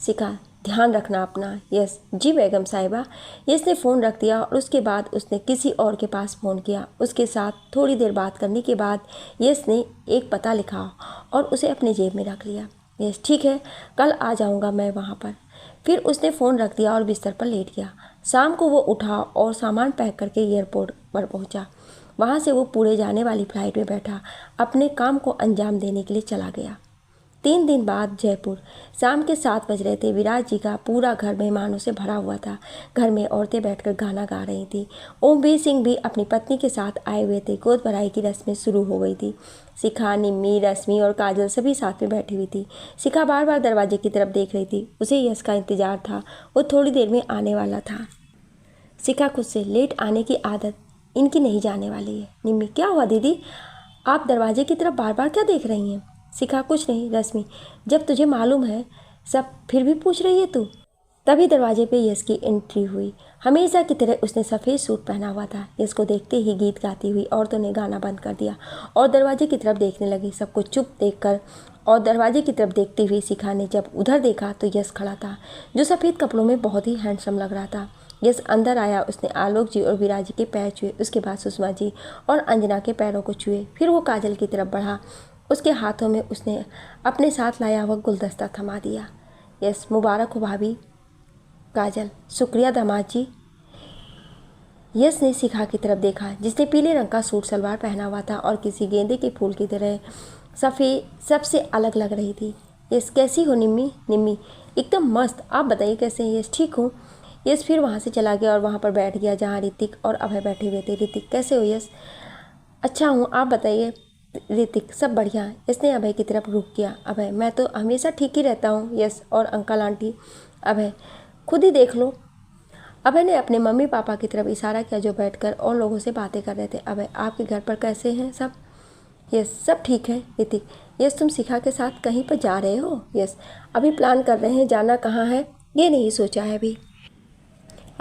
शिखा, ध्यान रखना अपना। यस जी बेगम साहिबा। यस ने फ़ोन रख दिया और उसके बाद उसने किसी और के पास फ़ोन किया। उसके साथ थोड़ी देर बात करने के बाद यस ने एक पता लिखा और उसे अपनी जेब में रख लिया। यस ठीक है, कल आ जाऊंगा मैं वहाँ पर। फिर उसने फ़ोन रख दिया और बिस्तर पर लेट गया। शाम को वो उठा और सामान पैक करके एयरपोर्ट पर पहुँचा। वहाँ से वो पूरे जाने वाली फ़्लाइट में बैठा अपने काम को अंजाम देने के लिए चला गया। 3 दिन बाद जयपुर। शाम के 7 बज रहे थे। विराज जी का पूरा घर मेहमानों से भरा हुआ था। घर में औरतें बैठकर गाना गा रही थी। ओमवीर सिंह भी अपनी पत्नी के साथ आए हुए थे। गोद भराई की रस्में शुरू हो गई थी। शिखा, निम्मी, रश्मि और काजल सभी साथ में बैठी हुई थी। शिखा बार बार दरवाजे की तरफ देख रही थी। उसे यश का इंतजार था, वो थोड़ी देर में आने वाला था। शिखा खुद से, लेट आने की आदत इनकी नहीं जाने वाली है। निम्मी, क्या हुआ दीदी, आप दरवाजे की तरफ बार बार क्या देख रही हैं। शिखा, कुछ नहीं। रश्मि, जब तुझे मालूम है सब फिर भी पूछ रही है तू। तभी दरवाजे पे यश की एंट्री हुई। हमेशा की तरह उसने सफ़ेद सूट पहना हुआ था। यश को देखते ही गीत गाती हुई औरतों ने गाना बंद कर दिया और दरवाजे की तरफ देखने लगी। सबको चुप देखकर और दरवाजे की तरफ देखती हुई शिखा ने जब उधर देखा तो यश खड़ा था, जो सफ़ेद कपड़ों में बहुत ही हैंडसम लग रहा था। यश अंदर आया। उसने आलोक जी और विराज जी के पैर छुए, उसके बाद सुषमा जी और अंजना के पैरों को छुए। फिर वो काजल की तरफ बढ़ा। उसके हाथों में उसने अपने साथ लाया हुआ गुलदस्ता थमा दिया। यस, मुबारक हो भाभी। काजल, शुक्रिया दामाद जी। यस ने शिखा की तरफ देखा, जिसने पीले रंग का सूट सलवार पहना हुआ था और किसी गेंदे के फूल की तरह सफ़ेद सबसे अलग लग रही थी। यस, कैसी हो निम्मी। निम्मी, एकदम मस्त, आप बताइए कैसे हैं। यस, ठीक हूँ। यस फिर वहाँ से चला गया और वहाँ पर बैठ गया जहाँ ऋतिक और अभय बैठे हुए थे। ऋतिक, कैसे हो। यस, अच्छा हूँ, आप बताइए। ऋतिक, सब बढ़िया। इसने अभय की तरफ रुख किया। अभय, मैं तो हमेशा ठीक ही रहता हूँ। यस, और अंकल आंटी। अभय, खुद ही देख लो। अभय ने अपने मम्मी पापा की तरफ इशारा किया जो बैठकर और लोगों से बातें कर रहे थे। अभय, आपके घर पर कैसे हैं सब। यस, सब ठीक है। ऋतिक, यस तुम शिखा के साथ कहीं पर जा रहे हो। यस, अभी प्लान कर रहे हैं, जाना कहाँ है ये नहीं सोचा है अभी।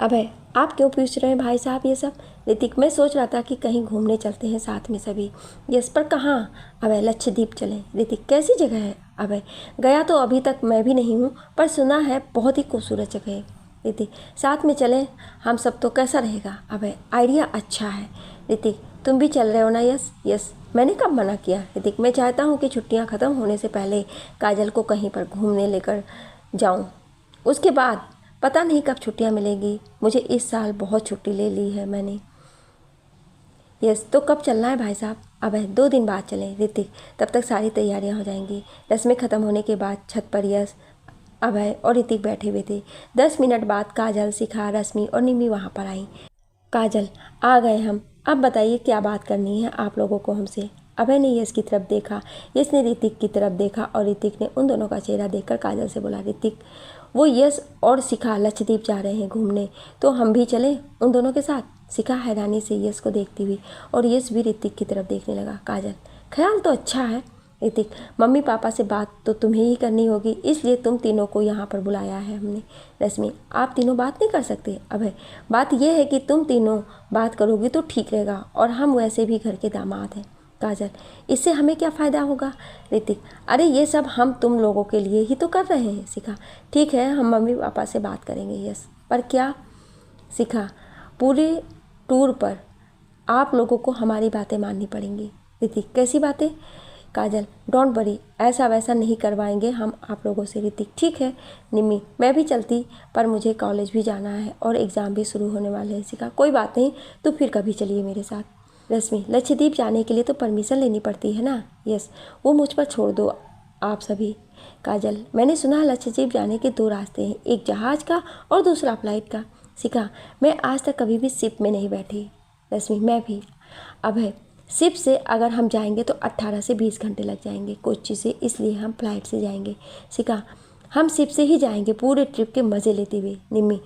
अभय, आप क्यों पूछ रहे हैं भाई साहब ये सब। ऋतिक, मैं सोच रहा था कि कहीं घूमने चलते हैं साथ में सभी। यस, पर कहाँ। अभय, लक्षद्वीप चलें। ऋतिक, कैसी जगह है। अभय, गया तो अभी तक मैं भी नहीं हूँ, पर सुना है बहुत ही खूबसूरत जगह है। ऋतिक, साथ में चलें हम सब तो कैसा रहेगा। अभय, आइडिया अच्छा है। ऋतिक, तुम भी चल रहे हो ना। यस। यस, मैंने कब मना किया। ऋतिक, मैं चाहता हूँ कि छुट्टियाँ ख़त्म होने से पहले काजल को कहीं पर घूमने लेकर जाऊँ। उसके बाद पता नहीं कब छुट्टियां मिलेंगी। मुझे इस साल बहुत छुट्टी ले ली है मैंने। यस, तो कब चलना है भाई साहब। अभय, 2 दिन बाद चलें। ऋतिक, तब तक सारी तैयारियां हो जाएंगी। रस्में ख़त्म होने के बाद छत पर यस अभय और ऋतिक बैठे हुए थे। 10 मिनट बाद काजल, शिखा, रश्मि और निम्मी वहाँ पर आई। काजल, आ गए हम, अब बताइए क्या बात करनी है आप लोगों को हमसे। अभय ने यश की तरफ देखा, यश ने ऋतिक की तरफ देखा और ऋतिक ने उन दोनों का चेहरा देखकर काजल से बोला, ऋतिक, वो यश और शिखा लक्षद्वीप जा रहे हैं घूमने, तो हम भी चलें उन दोनों के साथ। शिखा हैरानी से यश को देखती हुई और यश भी ऋतिक की तरफ देखने लगा। काजल, ख्याल तो अच्छा है। ऋतिक, मम्मी पापा से बात तो तुम्हें ही करनी होगी, इसलिए तुम तीनों को यहाँ पर बुलाया है हमने। रश्मि, आप तीनों बात नहीं कर सकते। अभय, बात यह है कि तुम तीनों बात करोगी तो ठीक रहेगा, और हम वैसे भी घर के दामाद हैं। काजल, इससे हमें क्या फ़ायदा होगा। ऋतिक, अरे ये सब हम तुम लोगों के लिए ही तो कर रहे हैं। शिखा, ठीक है, हम मम्मी पापा से बात करेंगे। यस, पर क्या। शिखा, पूरे टूर पर आप लोगों को हमारी बातें माननी पड़ेंगी। ऋतिक, कैसी बातें। काजल, डोंट वरी, ऐसा वैसा नहीं करवाएंगे हम आप लोगों से। ऋतिक, ठीक है। निम्मी, मैं भी चलती, पर मुझे कॉलेज भी जाना है और एग्ज़ाम भी शुरू होने वाले हैं। शिखा, कोई बात नहीं, तो फिर कभी चलिए मेरे साथ। रश्मि, लक्षद्वीप जाने के लिए तो परमिशन लेनी पड़ती है ना। यस, वो मुझ पर छोड़ दो आप सभी। काजल, मैंने सुना है लक्षद्वीप जाने के 2 रास्ते हैं, एक जहाज़ का और दूसरा फ्लाइट का। शिखा, मैं आज तक कभी भी शिप में नहीं बैठी। रश्मि, मैं भी। अभय, शिप से अगर हम जाएंगे तो 18 से 20 घंटे लग जाएंगे कोच्चि से, इसलिए हम फ्लाइट से जाएंगे। शिखा, हम शिप से ही जाएंगे पूरे ट्रिप के मज़े लेते हुए। निम्मी,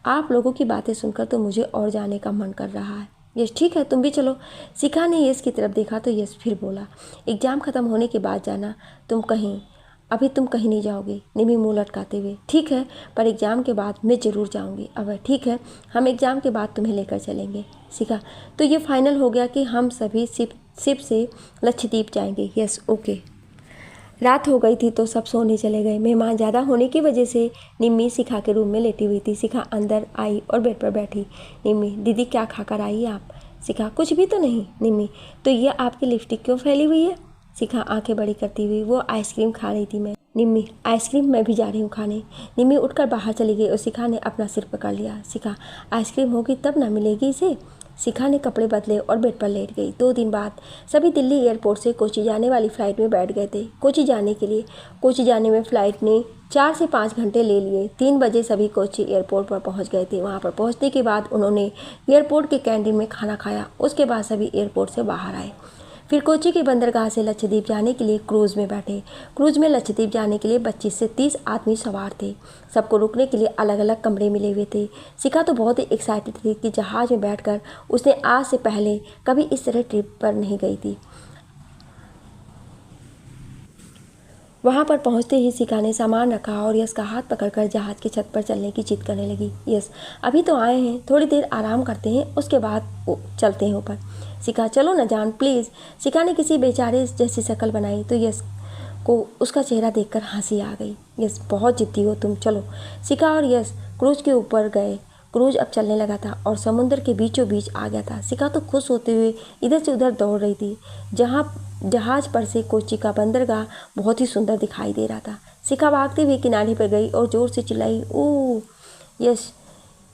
आप लोगों की बातें सुनकर तो मुझे और जाने का मन कर रहा है। यश, ठीक है, तुम भी चलो। शिखा ने यश की तरफ देखा तो यश फिर बोला, एग्ज़ाम ख़त्म होने के बाद जाना, तुम कहीं, अभी तुम कहीं नहीं जाओगे। निम्मी मुँह लटकाते हुए, ठीक है, पर एग्ज़ाम के बाद मैं ज़रूर जाऊँगी। अभय, ठीक है, हम एग्ज़ाम के बाद तुम्हें लेकर चलेंगे। शिखा, तो ये फाइनल हो गया कि हम सभी शिप से लक्षद्वीप जाएंगे। Yes, okay. रात हो गई थी तो सब सोने चले गए। मेहमान ज़्यादा होने की वजह से निम्मी शिखा के रूम में लेटी हुई थी। शिखा अंदर आई और बेड पर बैठी। निम्मी, दीदी क्या खाकर आई आप। शिखा, कुछ भी तो नहीं। निम्मी, तो ये आपकी लिपस्टिक क्यों फैली हुई है। शिखा आंखें बड़ी करती हुई, वो आइसक्रीम खा रही थी मैं। निम्मी, आइसक्रीम मैं भी जा रही हूँ खाने। निम्मी उठकर बाहर चली गई और शिखा ने अपना सिर पकड़ लिया। शिखा, आइसक्रीम होगी तब ना मिलेगी इसे। शिखा ने कपड़े बदले और बेड पर लेट गई। 2 दिन बाद सभी दिल्ली एयरपोर्ट से कोच्चि जाने वाली फ़्लाइट में बैठ गए थे। कोच्चि जाने के लिए कोच्चि जाने में फ़्लाइट ने 4 से 5 घंटे ले लिए। 3 बजे सभी कोच्चि एयरपोर्ट पर पहुंच गए थे। वहां पर पहुंचने के बाद उन्होंने एयरपोर्ट के कैंटीन में खाना खाया। उसके बाद सभी एयरपोर्ट से बाहर आए। फिर कोच्चि के बंदरगाह से लक्षद्वीप जाने के लिए क्रूज़ में बैठे। क्रूज़ में लक्षद्वीप जाने के लिए 25 से 30 आदमी सवार थे। सबको रुकने के लिए अलग अलग कमरे मिले हुए थे। शिखा तो बहुत ही एक्साइटेड थी कि जहाज़ में बैठकर उसने आज से पहले कभी इस तरह ट्रिप पर नहीं गई थी। वहाँ पर पहुँचते ही शिखा ने सामान रखा और यश का हाथ पकड़कर जहाज़ की छत पर चलने की जिद करने लगी। यश, अभी तो आए हैं, थोड़ी देर आराम करते हैं, उसके बाद चलते हैं ऊपर। शिखा, चलो न जान प्लीज़। शिखा ने किसी बेचारे जैसी शक्ल बनाई तो यश को उसका चेहरा देखकर हंसी आ गई। यश, बहुत जिद्दी हो तुम, चलो। शिखा और यश क्रूज के ऊपर गए। क्रूज अब चलने लगा था और समुद्र के बीचों बीच आ गया था। शिखा तो खुश होते हुए इधर से उधर दौड़ रही थी। जहाज़ पर से कोच्चि का बंदरगाह बहुत ही सुंदर दिखाई दे रहा था। शिखा भागते हुए किनारे पर गई और ज़ोर से चिल्लाई, ओह यश,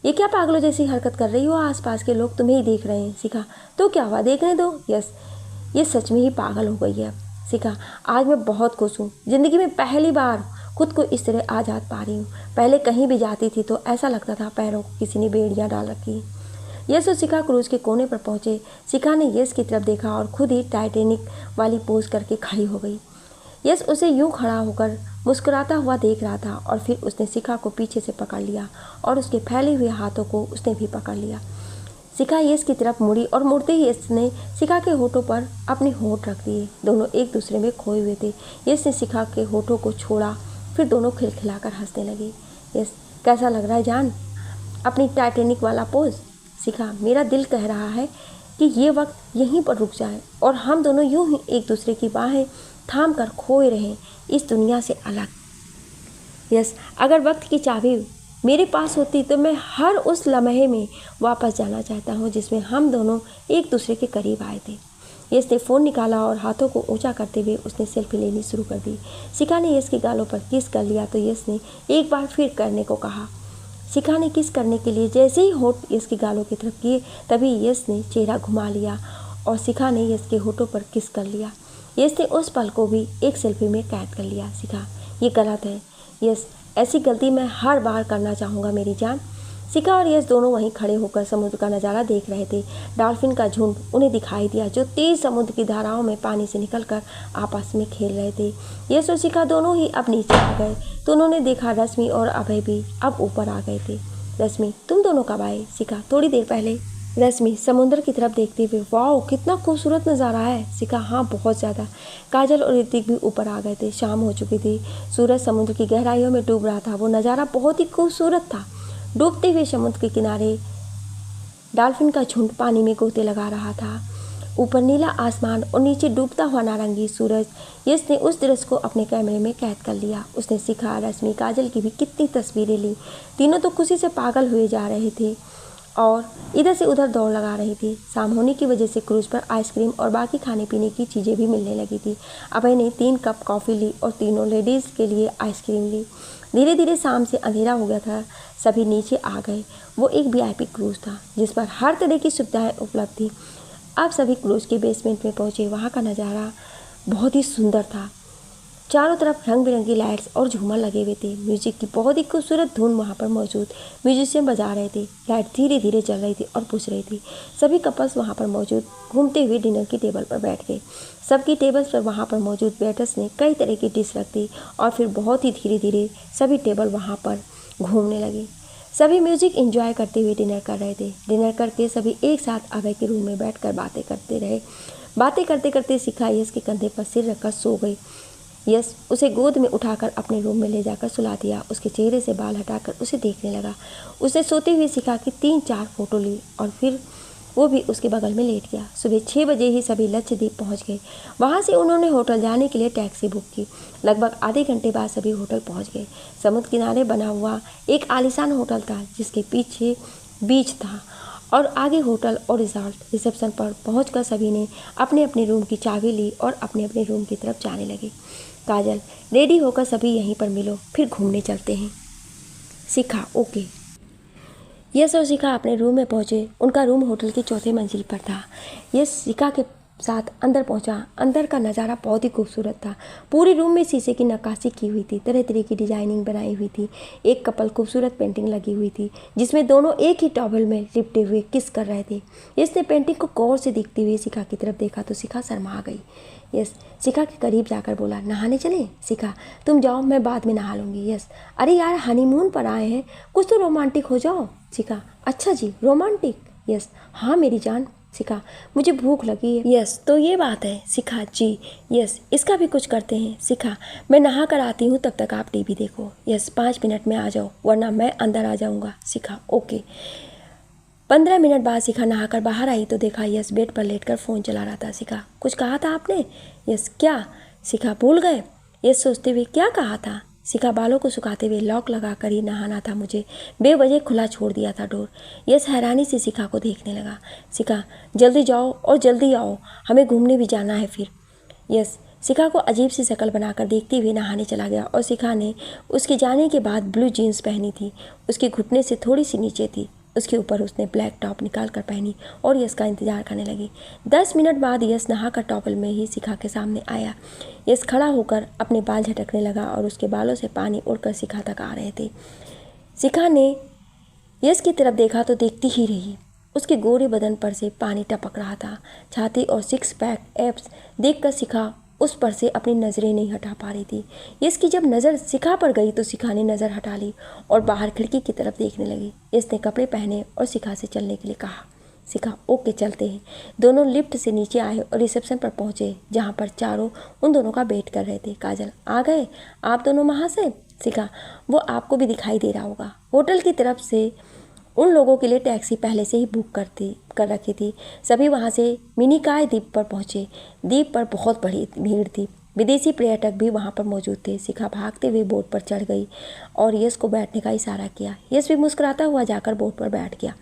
ये क्या पागलों जैसी हरकत कर रही हो, आसपास के लोग तुम्हें ही देख रहे हैं। शिखा, तो क्या हुआ, देखने दो। यश, ये सच में ही पागल हो गई है। शिखा, आज मैं बहुत खुश हूँ, ज़िंदगी में पहली बार खुद को इस तरह आज़ाद पा रही हूँ। पहले कहीं भी जाती थी तो ऐसा लगता था पैरों को किसी ने बेड़ियाँ डाल रखी। यश और शिखा क्रूज के कोने पर पहुँचे। शिखा ने यश की तरफ देखा और खुद ही टाइटैनिक वाली पोज करके खड़ी हो गई। यश उसे यूं खड़ा होकर मुस्कुराता हुआ देख रहा था और फिर उसने शिखा को पीछे से पकड़ लिया और उसके फैले हुए हाथों को उसने भी पकड़ लिया। शिखा यश की तरफ मुड़ी और मुड़ते ही यश ने शिखा के होठों पर अपने होठ रख दिए। दोनों एक दूसरे में खोए हुए थे। यश ने शिखा के होठों को छोड़ा, फिर दोनों खिलखिलाकर हंसने लगे। यश, कैसा लग रहा है जान, अपनी टाइटैनिक वाला पोज। शिखा, मेरा दिल कह रहा है कि ये वक्त यहीं पर रुक जाए और हम दोनों यूं ही एक दूसरे की बाहें थाम कर खोए रहें इस दुनिया से अलग। यस, अगर वक्त की चाबी मेरे पास होती तो मैं हर उस लम्हे में वापस जाना चाहता हूँ जिसमें हम दोनों एक दूसरे के करीब आए थे। यश ने फ़ोन निकाला और हाथों को ऊंचा करते हुए उसने सेल्फी लेनी शुरू कर दी। शिखा ने यश के गालों पर किस कर लिया तो यश ने एक बार फिर करने को कहा। शिखा ने किस करने के लिए जैसे ही होठ यश के गालों की तरफ किए तभी यश ने चेहरा घुमा लिया और शिखा ने यश के होठों पर किस कर लिया। यश ने उस पल को भी एक सेल्फी में कैद कर लिया। शिखा, ये गलत है। यश, ऐसी गलती मैं हर बार करना चाहूँगा मेरी जान। शिखा और यश दोनों वहीं खड़े होकर समुद्र का नज़ारा देख रहे थे। डॉल्फिन का झुंड उन्हें दिखाई दिया जो तेज समुद्र की धाराओं में पानी से निकलकर आपस में खेल रहे थे। यश और शिखा दोनों ही अब नीचे आ गए तो उन्होंने देखा रश्मि और अभय भी अब ऊपर आ गए थे। रश्मि, तुम दोनों कब आए? शिखा, थोड़ी देर पहले। रश्मि समुद्र की तरफ देखते हुए, वाओ कितना खूबसूरत नज़ारा है। शिखा, हाँ बहुत ज़्यादा। काजल और ऋतिक भी ऊपर आ गए थे। शाम हो चुकी थी, सूरज समुद्र की गहराइयों में डूब रहा था। वो नज़ारा बहुत ही खूबसूरत था। डूबते हुए समुद्र के किनारे डॉल्फिन का झुंड पानी में गोते लगा रहा था। ऊपर नीला आसमान और नीचे डूबता हुआ नारंगी सूरज। यश ने उस दृश्य को अपने कैमरे में कैद कर लिया। उसने शिखा, रश्मि, काजल की भी कितनी तस्वीरें ली। तीनों तो खुशी से पागल हुए जा रहे थे और इधर से उधर दौड़ लगा रही थी। शाम होने की वजह से क्रूज पर आइसक्रीम और बाकी खाने पीने की चीज़ें भी मिलने लगी थी। अभय ने 3 कप कॉफ़ी ली और तीनों लेडीज़ के लिए आइसक्रीम ली। धीरे धीरे शाम से अंधेरा हो गया था। सभी नीचे आ गए। वो एक VIP क्रूज था जिस पर हर तरह की सुविधाएं उपलब्ध थी। अब सभी क्रूज के बेसमेंट में पहुंचे। वहां का नज़ारा बहुत ही सुंदर था। चारों तरफ रंग बिरंगी लाइट्स और झूमर लगे हुए थे। म्यूजिक की बहुत ही खूबसूरत धुन वहाँ पर मौजूद। म्यूजिशियन बजा रहे थे। लाइट धीरे धीरे चल रही थी और बुझ रही थी। सभी कपल्स वहाँ पर मौजूद घूमते हुए डिनर की टेबल पर बैठ गए। सबकी टेबल्स पर वहाँ पर मौजूद वेटर्स ने कई तरह की डिश रख दी और फिर बहुत ही धीरे धीरे सभी टेबल वहाँ पर घूमने लगे। सभी म्यूजिक एंजॉय करते हुए डिनर कर रहे थे। डिनर करके सभी एक साथ अभय के रूम में बैठकर बातें करते रहे। बातें करते करते शिखा यश के कंधे पर सिर रखकर सो गई। यश उसे गोद में उठाकर अपने रूम में ले जाकर सुला दिया। उसके चेहरे से बाल हटाकर उसे देखने लगा। उसने सोते हुए शिखा की 3-4 फोटो ली और फिर वो भी उसके बगल में लेट गया। सुबह 6 बजे ही सभी लक्षद्वीप पहुंच गए। वहां से उन्होंने होटल जाने के लिए टैक्सी बुक की। लगभग आधे घंटे बाद सभी होटल पहुंच गए। समुद्र किनारे बना हुआ एक आलीशान होटल था जिसके पीछे बीच था और आगे होटल और रिजॉर्ट। रिसेप्शन पर पहुंचकर सभी ने अपने अपने रूम की चाबी ली और अपने अपने रूम की तरफ जाने लगे। काजल, रेडी होकर सभी यहीं पर मिलो, फिर घूमने चलते हैं। शिखा, ओके। यश और शिखा अपने रूम में पहुंचे। उनका रूम होटल की 4थे मंजिल पर था। यश शिखा के साथ अंदर पहुंचा। अंदर का नज़ारा बहुत ही खूबसूरत था। पूरे रूम में शीशे की नक्काशी की हुई थी। तरह तरह की डिजाइनिंग बनाई हुई थी। एक कपल खूबसूरत पेंटिंग लगी हुई थी जिसमें दोनों एक ही टॉवल में लिपटे हुए किस कर रहे थे। यश ने पेंटिंग को गौर से देखते हुए शिखा की तरफ देखा तो शिखा शर्मा गई। यश शिखा के करीब जाकर बोला, नहाने चलें? शिखा, तुम जाओ, मैं बाद में नहा लूँगी। यश, अरे यार हनीमून पर आए हैं, कुछ तो रोमांटिक हो जाओ। शिखा, अच्छा जी रोमांटिक? यश, हाँ मेरी जान। शिखा, मुझे भूख लगी है। यश, तो ये बात है। शिखा, जी। यश, इसका भी कुछ करते हैं। शिखा, मैं नहा कर आती हूँ, तब तक आप टीवी देखो। यश, 5 मिनट में आ जाओ वरना मैं अंदर आ जाऊँगा। शिखा, ओके। 15 मिनट बाद शिखा नहाकर बाहर आई तो देखा यश बेड पर लेटकर फ़ोन चला रहा था। शिखा, कुछ कहा था आपने? यश, क्या? शिखा, भूल गए? यश सोचते हुए, क्या कहा था? शिखा, बालों को सुखाते हुए, लॉक लगाकर ही नहाना था मुझे, बेवजह खुला छोड़ दिया था डोर। यश हैरानी से शिखा को देखने लगा। शिखा, जल्दी जाओ और जल्दी आओ, हमें घूमने भी जाना है फिर। यश शिखा को अजीब सी शक्ल बनाकर देखते हुए नहाने चला गया और शिखा ने उसके जाने के बाद ब्लू जीन्स पहनी थी। उसके घुटने से थोड़ी सी नीचे थी। उसके ऊपर उसने ब्लैक टॉप निकाल कर पहनी और यश का इंतजार करने लगी। 10 मिनट बाद यश नहाकर टॉवल में ही शिखा के सामने आया। यश खड़ा होकर अपने बाल झटकने लगा और उसके बालों से पानी उड़कर शिखा तक आ रहे थे। शिखा ने यश की तरफ देखा तो देखती ही रही। उसके गोरे बदन पर से पानी टपक रहा था। छाती और 6 पैक एब्स देखकर शिखा उस पर से अपनी नज़रें नहीं हटा पा रही थी। यश की जब नज़र शिखा पर गई तो शिखा ने नज़र हटा ली और बाहर खिड़की की तरफ देखने लगी। यश ने कपड़े पहने और शिखा से चलने के लिए कहा। शिखा, ओके चलते हैं। दोनों लिफ्ट से नीचे आए और रिसेप्शन पर पहुंचे जहां पर चारों उन दोनों का वेट कर रहे थे। काजल, आ गए आप दोनों वहाँ से? शिखा, वो आपको भी दिखाई दे रहा होगा। होटल की तरफ से उन लोगों के लिए टैक्सी पहले से ही बुक कर रखी थी। सभी वहाँ से मिनिकॉय द्वीप पर पहुँचे। द्वीप पर बहुत बड़ी भीड़ थी। विदेशी पर्यटक भी वहाँ पर मौजूद थे। शिखा भागते हुए बोट पर चढ़ गई और यश को बैठने का इशारा किया। यश भी मुस्कुराता हुआ जाकर बोट पर बैठ गया।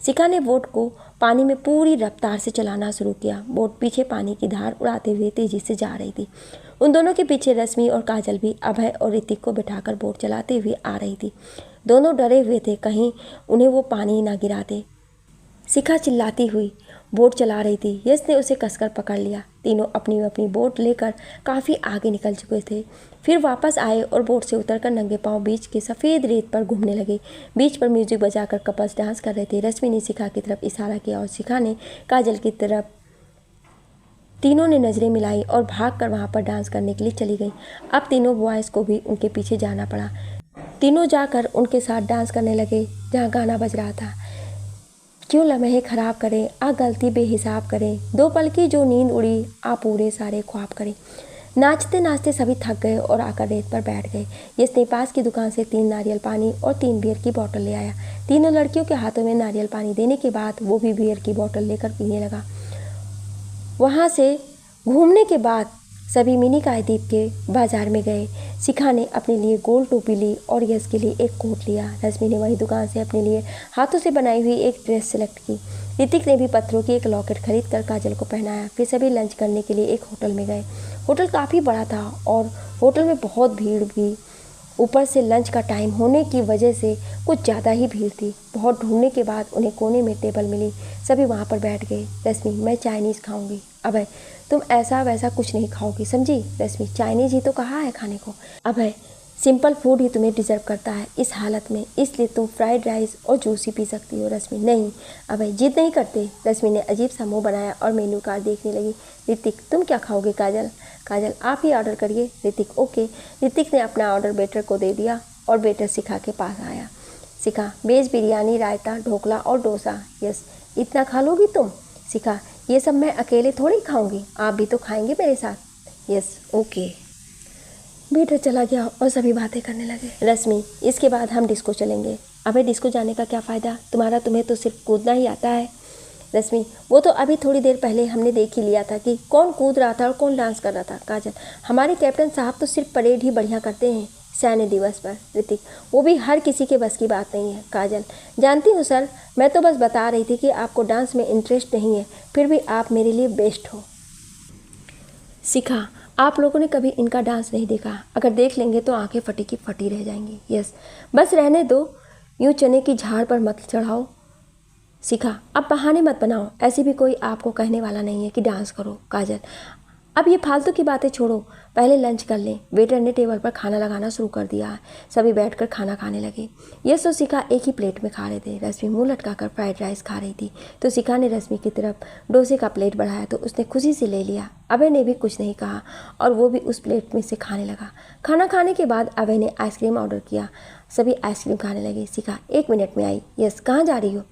शिखा ने बोट को पानी में पूरी रफ्तार से चलाना शुरू किया। बोट पीछे पानी की धार उड़ाते हुए तेजी से जा रही थी। उन दोनों के पीछे रश्मि और काजल भी अभय और ऋतिक को बिठाकर बोट चलाते हुए आ रही थी। दोनों डरे हुए थे कहीं उन्हें वो पानी ना गिरा दे। शिखा चिल्लाती हुई बोट चला रही थी। यश ने उसे कसकर पकड़ लिया। तीनों अपनी अपनी बोट लेकर काफ़ी आगे निकल चुके थे। फिर वापस आए और बोट से उतरकर नंगे पांव बीच के सफ़ेद रेत पर घूमने लगे। बीच पर म्यूजिक बजाकर कपल्स डांस कर रहे थे। रश्मि ने शिखा की तरफ इशारा किया और शिखा ने काजल की तरफ। तीनों ने नज़रें मिलाई और भागकर वहाँ पर डांस करने के लिए चली गई। अब तीनों बॉयज़ को भी उनके पीछे जाना पड़ा। तीनों जाकर उनके साथ डांस करने लगे जहाँ गाना बज रहा था। क्यों लम्हे ख़राब करें, आ गलती बेहिसाब करें, दो पल की जो नींद उड़ी, आ पूरे सारे ख्वाब करें। नाचते नाचते सभी थक गए और आकर रेत पर बैठ गए। इसने पास की दुकान से 3 नारियल पानी और 3 बियर की बोतल ले आया। तीनों लड़कियों के हाथों में नारियल पानी देने के बाद वो भी बियर की बोतल लेकर पीने लगा। वहाँ से घूमने के बाद सभी मिनी कायदीप के बाजार में गए। शिखा ने अपने लिए गोल टोपी ली और यश के लिए एक कोट लिया। रश्मि ने वही दुकान से अपने लिए हाथों से बनाई हुई एक ड्रेस सेलेक्ट की। ऋतिक ने भी पत्थरों की एक लॉकेट खरीद कर काजल को पहनाया। फिर सभी लंच करने के लिए एक होटल में गए। होटल काफ़ी बड़ा था और होटल में बहुत भीड़ भी। ऊपर से लंच का टाइम होने की वजह से कुछ ज़्यादा ही भीड़ थी। बहुत ढूंढने के बाद उन्हें कोने में टेबल मिली। सभी वहाँ पर बैठ गए। रश्मि, मैं चाइनीज़ खाऊंगी। अभय, तुम ऐसा वैसा कुछ नहीं खाओगी, समझी? रश्मि, चाइनीज़ ही तो कहा है खाने को। अभय, सिंपल फूड ही तुम्हें डिजर्व करता है इस हालत में, इसलिए तुम फ्राइड राइस और जूस ही पी सकती हो। रश्मि, नहीं। अभय जिद नहीं करते। रश्मि ने अजीब सा मुँह बनाया और मेन्यू कार्ड देखने लगी। ऋतिक, तुम क्या खाओगे? काजल, आप ही ऑर्डर करिए। ऋतिक, ओके। ऋतिक ने अपना ऑर्डर वेटर को दे दिया और वेटर शिखा के पास आया। शिखा, वेज बिरयानी, रायता, ढोकला और डोसा। यस, इतना खा लोगी तुम? शिखा, ये सब मैं अकेले थोड़ी खाऊंगी, आप भी तो खाएंगे मेरे साथ। Yes, okay. वेटर चला गया और सभी बातें करने लगे। रश्मि, इसके बाद हम डिस्को चलेंगे। अबे डिस्को जाने का क्या फ़ायदा, तुम्हें तो सिर्फ कूदना ही आता है। रश्मि, वो तो अभी थोड़ी देर पहले हमने देख ही लिया था कि कौन कूद रहा था और कौन डांस कर रहा था। काजल, हमारे कैप्टन साहब तो सिर्फ परेड ही बढ़िया करते हैं सैन्य दिवस पर। ऋतिक, वो भी हर किसी के बस की बात नहीं है। काजल, जानती हूँ सर, मैं तो बस बता रही थी कि आपको डांस में इंटरेस्ट नहीं है, फिर भी आप मेरे लिए बेस्ट हो। शिखा, आप लोगों ने कभी इनका डांस नहीं देखा, अगर देख लेंगे तो आंखें फटी की फटी रह जाएंगी। यस, बस रहने दो, यूँ चने की झाड़ पर मत चढ़ाओ। शिखा, अब बहाने मत बनाओ, ऐसे भी कोई आपको कहने वाला नहीं है कि डांस करो। काजल, अब ये फालतू की बातें छोड़ो, पहले लंच कर लें। वेटर ने टेबल पर खाना लगाना शुरू कर दिया। सभी बैठकर खाना खाने लगे। यश और शिखा एक ही प्लेट में खा रहे थे। रश्मि मुंह लटकाकर फ्राइड राइस खा रही थी तो शिखा ने रश्मि की तरफ डोसे का प्लेट बढ़ाया तो उसने खुशी से ले लिया। अभय ने भी कुछ नहीं कहा और वो भी उस प्लेट में से खाने लगा। खाना खाने के बाद अभय ने आइसक्रीम ऑर्डर किया। सभी आइसक्रीम खाने लगे। शिखा 1 मिनट में आई। यस, कहाँ जा रही हो?